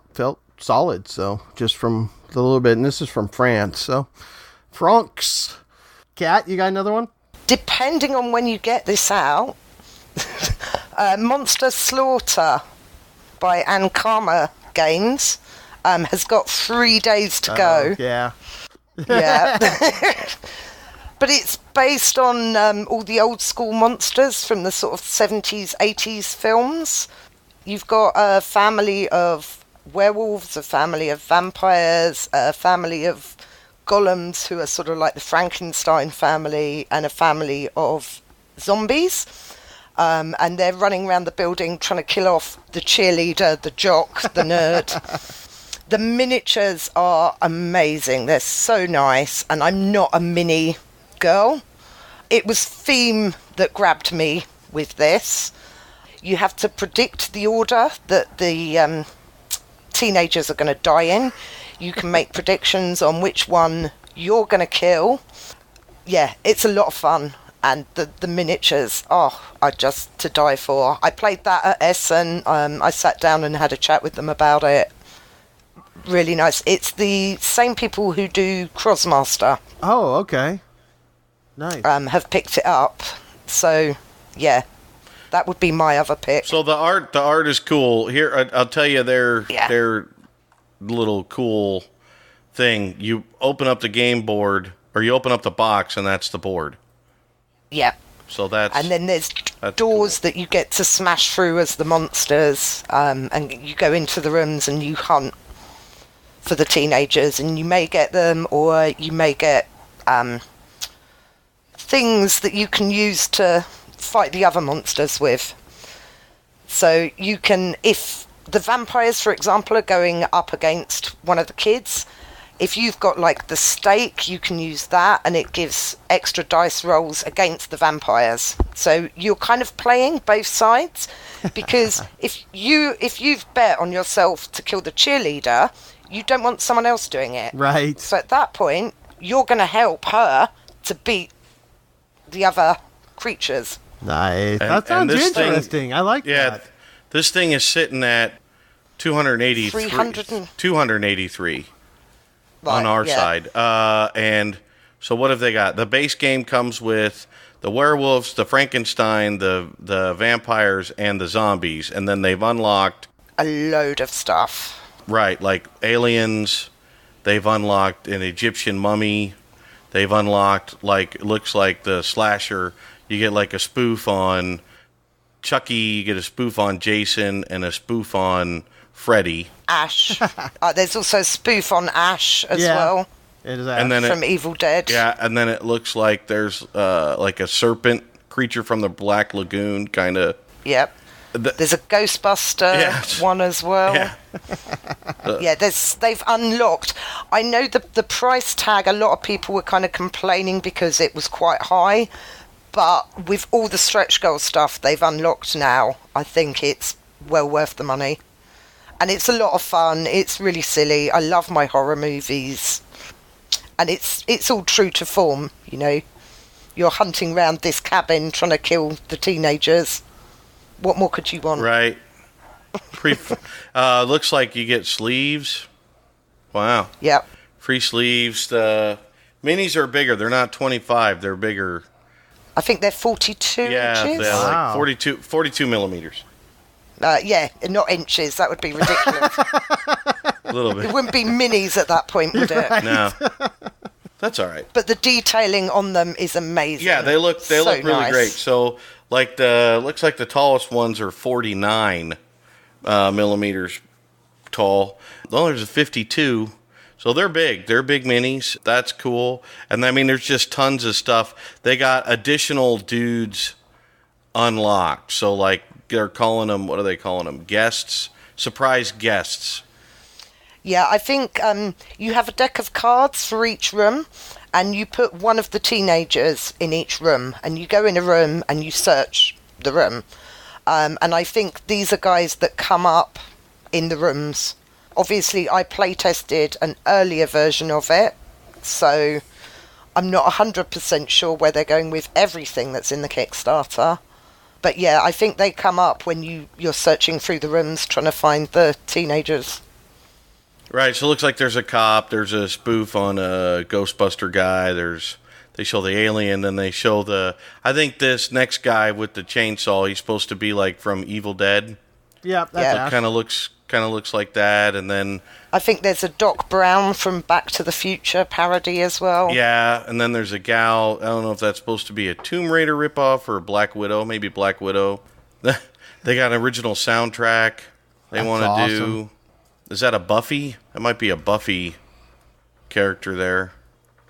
solid. So just from the little bit, and this is from France. So France. Kat, you got another one? depending on when you get this out, Monster Slaughter by Ankama Games has got 3 days to go. Yeah. Yeah. But it's based on all the old school monsters from the sort of 70s, 80s films. You've got a family of werewolves, a family of vampires, a family of golems who are sort of like the Frankenstein family, and a family of zombies. And they're running around the building trying to kill off the cheerleader, the jock, the nerd. The miniatures are amazing. They're so nice. And I'm not a mini girl. It was theme that grabbed me with this. You have to predict the order that the teenagers are going to die in. You can make predictions on which one you're going to kill. Yeah, it's a lot of fun. And the miniatures, are just to die for. I played that at Essen. I sat down and had a chat with them about it. Really nice. It's the same people who do Crossmaster. Oh, okay. Nice. Mm. Have picked it up. So, yeah, that would be my other pick. So the art is cool. Here, I'll tell you their little cool thing. You open up the game board, or you open up the box, and that's the board. Yeah. So and then there's doors cool. that you get to smash through as the monsters, and you go into the rooms and you hunt for the teenagers, and you may get them, or you may get things that you can use to fight the other monsters with. So you can, if the vampires, for example, are going up against one of the kids, if you've got like the stake, you can use that, and it gives extra dice rolls against the vampires. So you're kind of playing both sides, because if you've bet on yourself to kill the cheerleader, you don't want someone else doing it. Right. So at that point, you're going to help her to beat the other creatures. Nice. That sounds interesting. I like that. Yeah, this thing is sitting at 283 on our side. And so what have they got? The base game comes with the werewolves, the Frankenstein, the vampires, and the zombies. And then they've unlocked a load of stuff. Right, like aliens. They've unlocked an Egyptian mummy. They've unlocked, like, it looks like the slasher. You get like a spoof on Chucky, you get a spoof on Jason, and a spoof on Freddy. Ash. There's also a spoof on Ash as well. It is Ash. And then from Evil Dead. Yeah, and then it looks like there's like a serpent creature from the Black Lagoon, kind of. Yep. There's a Ghostbuster one as well. Yeah. Yeah, they've unlocked. I know the price tag, a lot of people were kind of complaining because it was quite high, but with all the stretch goal stuff they've unlocked now, I think it's well worth the money. And it's a lot of fun. It's really silly. I love my horror movies. And it's all true to form, you know. You're hunting around this cabin trying to kill the teenagers. What more could you want? Right. Looks like you get sleeves. Wow. Yep. Free sleeves. The minis are bigger. They're not 25. They're bigger. I think they're 42 Yeah, inches. they're Wow. like 42 millimeters. Yeah, not inches. That would be ridiculous. A little It bit. wouldn't be minis at that point, would it? No. That's all right. But the detailing on them is amazing. Yeah, they look So really nice. great. So, like looks like the tallest ones are 49 millimeters tall. Well, there's a 52. So they're big. They're big minis. That's cool. And I mean, there's just tons of stuff. They got additional dudes unlocked. So like they're calling them, what are they calling them? Guests, surprise guests. Yeah, I think you have a deck of cards for each room, and you put one of the teenagers in each room, and you go in a room and you search the room. And I think these are guys that come up in the rooms. Obviously, I play tested an earlier version of it, so I'm not 100% sure where they're going with everything that's in the Kickstarter. But yeah, I think they come up when you're searching through the rooms trying to find the teenagers. Right, so it looks like there's a cop, there's a spoof on a Ghostbuster guy, they show the alien, and they show I think this next guy with the chainsaw, he's supposed to be like from Evil Dead. Yeah, that's Yeah. Ash. Kind of looks like that, and then I think there's a Doc Brown from Back to the Future parody as well. yeah, and then there's a gal, I don't know if that's supposed to be a Tomb Raider ripoff or Black Widow, maybe Black Widow. They got an original soundtrack they That's want to awesome. do. Is that a Buffy? That might be a Buffy character there.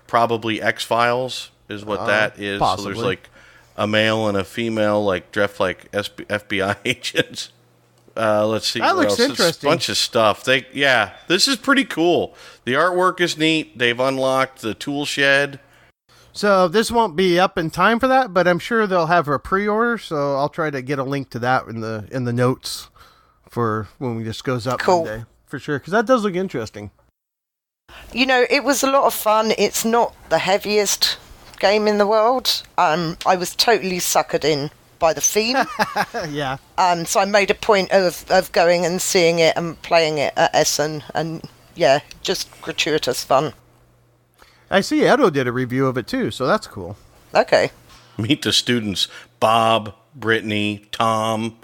Probably X-Files is what that is. possibly. So there's like a male and a female, like dressed like FBI agents. Let's see. That what looks else. It's interesting. a bunch of stuff. This is pretty cool. The artwork is neat. They've unlocked the tool shed. So this won't be up in time for that, but I'm sure they'll have a pre-order. So I'll try to get a link to that in the notes for when we just goes up Cool. Monday for sure, because that does look interesting. You know, it was a lot of fun. It's not the heaviest game in the world. I was totally suckered in by the theme. Yeah. So I made a point of going and seeing it and playing it at Essen. And yeah, just gratuitous fun. I see Edo did a review of it too, so that's cool. Okay. Meet the students: Bob, Brittany, Tom,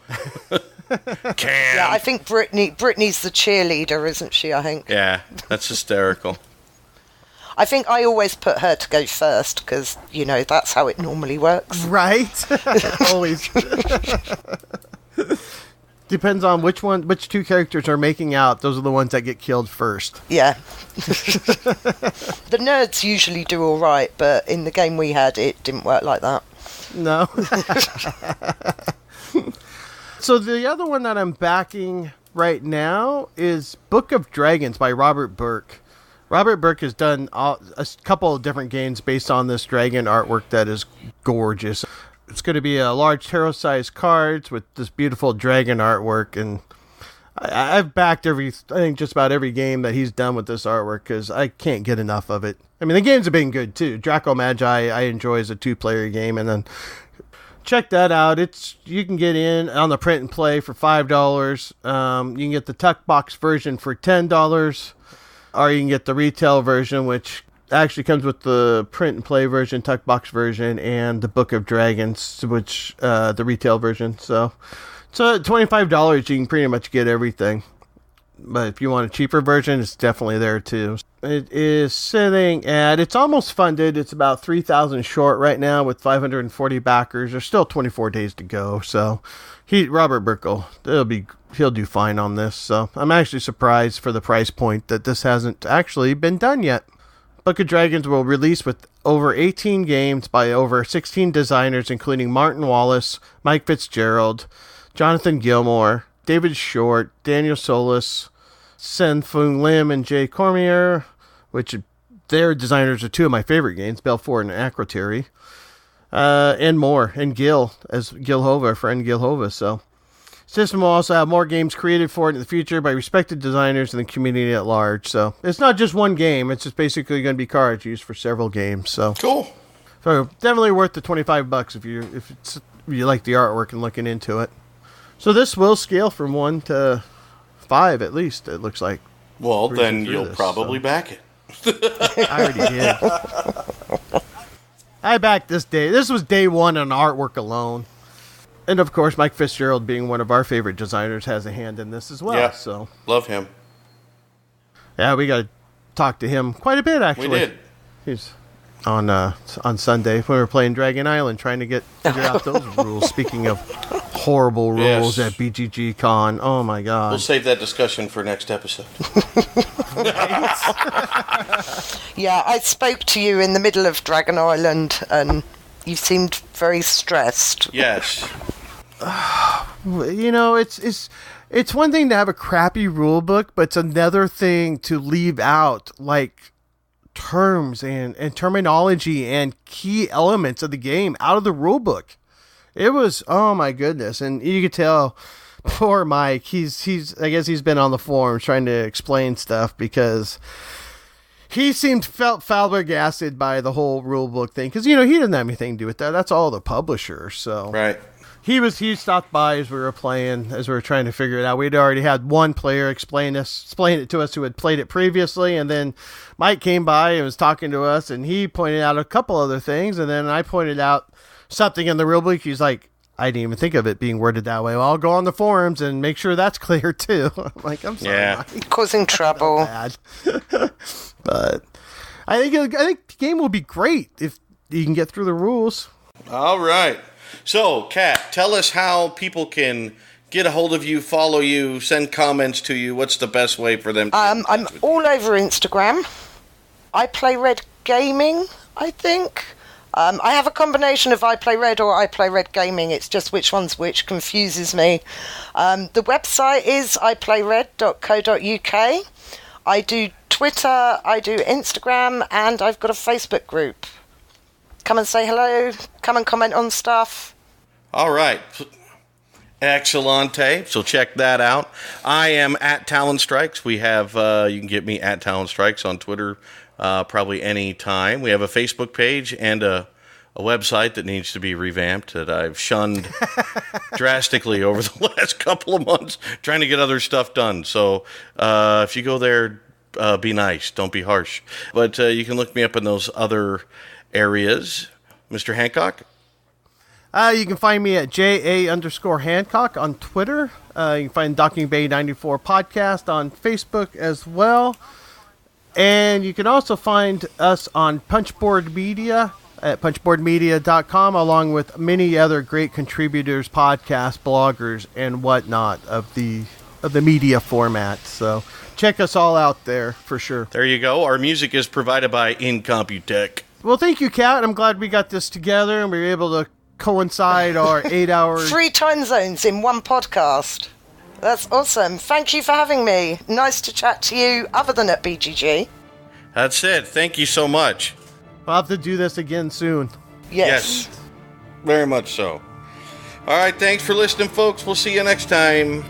Cam. Yeah, I think Brittany's the cheerleader, isn't she? I think. Yeah, that's hysterical. I think I always put her to go first because, you know, that's how it normally works. Right. Always. Depends on which two characters are making out. Those are the ones that get killed first. Yeah. The nerds usually do all right, but in the game we had, it didn't work like that. No. So the other one that I'm backing right now is Book of Dragons by Robert Burke. Robert Burke has done a couple of different games based on this dragon artwork that is gorgeous. It's going to be a large tarot-sized cards with this beautiful dragon artwork, and I've backed I think just about every game that he's done with this artwork because I can't get enough of it. I mean, the games have been good too. Draco Magi I enjoy as a 2-player game, and then check that out. You can get in on the print and play for $5. You can get the Tuck Box version for $10, or you can get the retail version, which actually comes with the print and play version, Tuck Box version, and the Book of Dragons, which the retail version. So at $25, you can pretty much get everything. But if you want a cheaper version, it's definitely there too. It is sitting at, it's almost funded. It's about 3,000 short right now with 540 backers. There's still 24 days to go. So Robert Burkle, he'll do fine on this. So I'm actually surprised for the price point that this hasn't actually been done yet. Book of Dragons will release with over 18 games by over 16 designers, including Martin Wallace, Mike Fitzgerald, Jonathan Gilmour, David Short, Daniel Solis, Sen-Fung Lim, and Jay Cormier, which their designers are two of my favorite games, Belfort and Acrotary, and more, and Gil Hova, our friend Gil Hova. So, system will also have more games created for it in the future by respected designers and the community at large. So, it's not just one game; it's just basically going to be cards used for several games. So, Cool. So definitely worth the $25 if you like the artwork and looking into it. So this will scale from 1 to 5 at least. It looks like. Well, then through you'll this, probably back it. I already did. I backed this day. This was day 1 on artwork alone. And of course, Mike Fitzgerald, being one of our favorite designers, has a hand in this as well. Yeah, So love him. yeah, we got to talk to him quite a bit actually. We did. He's on Sunday when we were playing Dragon Island, trying to figure out those rules. Speaking of horrible rules Yes. at BGG Con, oh my god! We'll save that discussion for next episode. Yeah, I spoke to you in the middle of Dragon Island, and you seemed very stressed. Yes. You know, it's one thing to have a crappy rule book, but it's another thing to leave out like terms and terminology and key elements of the game out of the rule book. It was, oh my goodness. And you could tell poor Mike, I guess he's been on the forums trying to explain stuff because he felt flabbergasted by the whole rule book thing. Cause he doesn't have anything to do with that. That's all the publisher. So Right. He stopped by as we were playing, as we were trying to figure it out. We'd already had one player explain it to us who had played it previously, and then Mike came by and was talking to us, and he pointed out a couple other things, and then I pointed out something in the rule book. He's like, I didn't even think of it being worded that way. Well, I'll go on the forums and make sure that's clear too. I'm like, I'm sorry, Yeah. Mike. Causing trouble. Bad. But I think the game will be great if you can get through the rules. All right. So, Kat, tell us how people can get a hold of you, follow you, send comments to you. What's the best way for them to get in touch I'm with you? all over Instagram. I Play Red Gaming, I think. I have a combination of I Play Red or I Play Red Gaming. It's just which one's which confuses me. The website is iPlayRed.co.uk. I do Twitter, I do Instagram, and I've got a Facebook group. Come and say hello. Come and comment on stuff. All right. Excellente. So check that out. I am at Talon Strikes. We have, you can get me at Talon Strikes on Twitter probably any time. We have a Facebook page and a website that needs to be revamped that I've shunned drastically over the last couple of months trying to get other stuff done. So if you go there, be nice. Don't be harsh. But you can look me up in those other areas. Mr. Hancock? You can find me at JA_Hancock on Twitter. You can find Docking Bay 94 podcast on Facebook as well. And you can also find us on Punchboard Media at punchboardmedia.com, along with many other great contributors, podcasts, bloggers, and whatnot of the media format. So check us all out there for sure. There you go. Our music is provided by Incomputech. Well, thank you, Kat. I'm glad we got this together and we were able to coincide our 8 hours. 3 time zones in one podcast. That's awesome. Thank you for having me. Nice to chat to you other than at BGG. That's it. Thank you so much. We'll have to do this again soon. Yes. Very much so. All right. Thanks for listening, folks. We'll see you next time.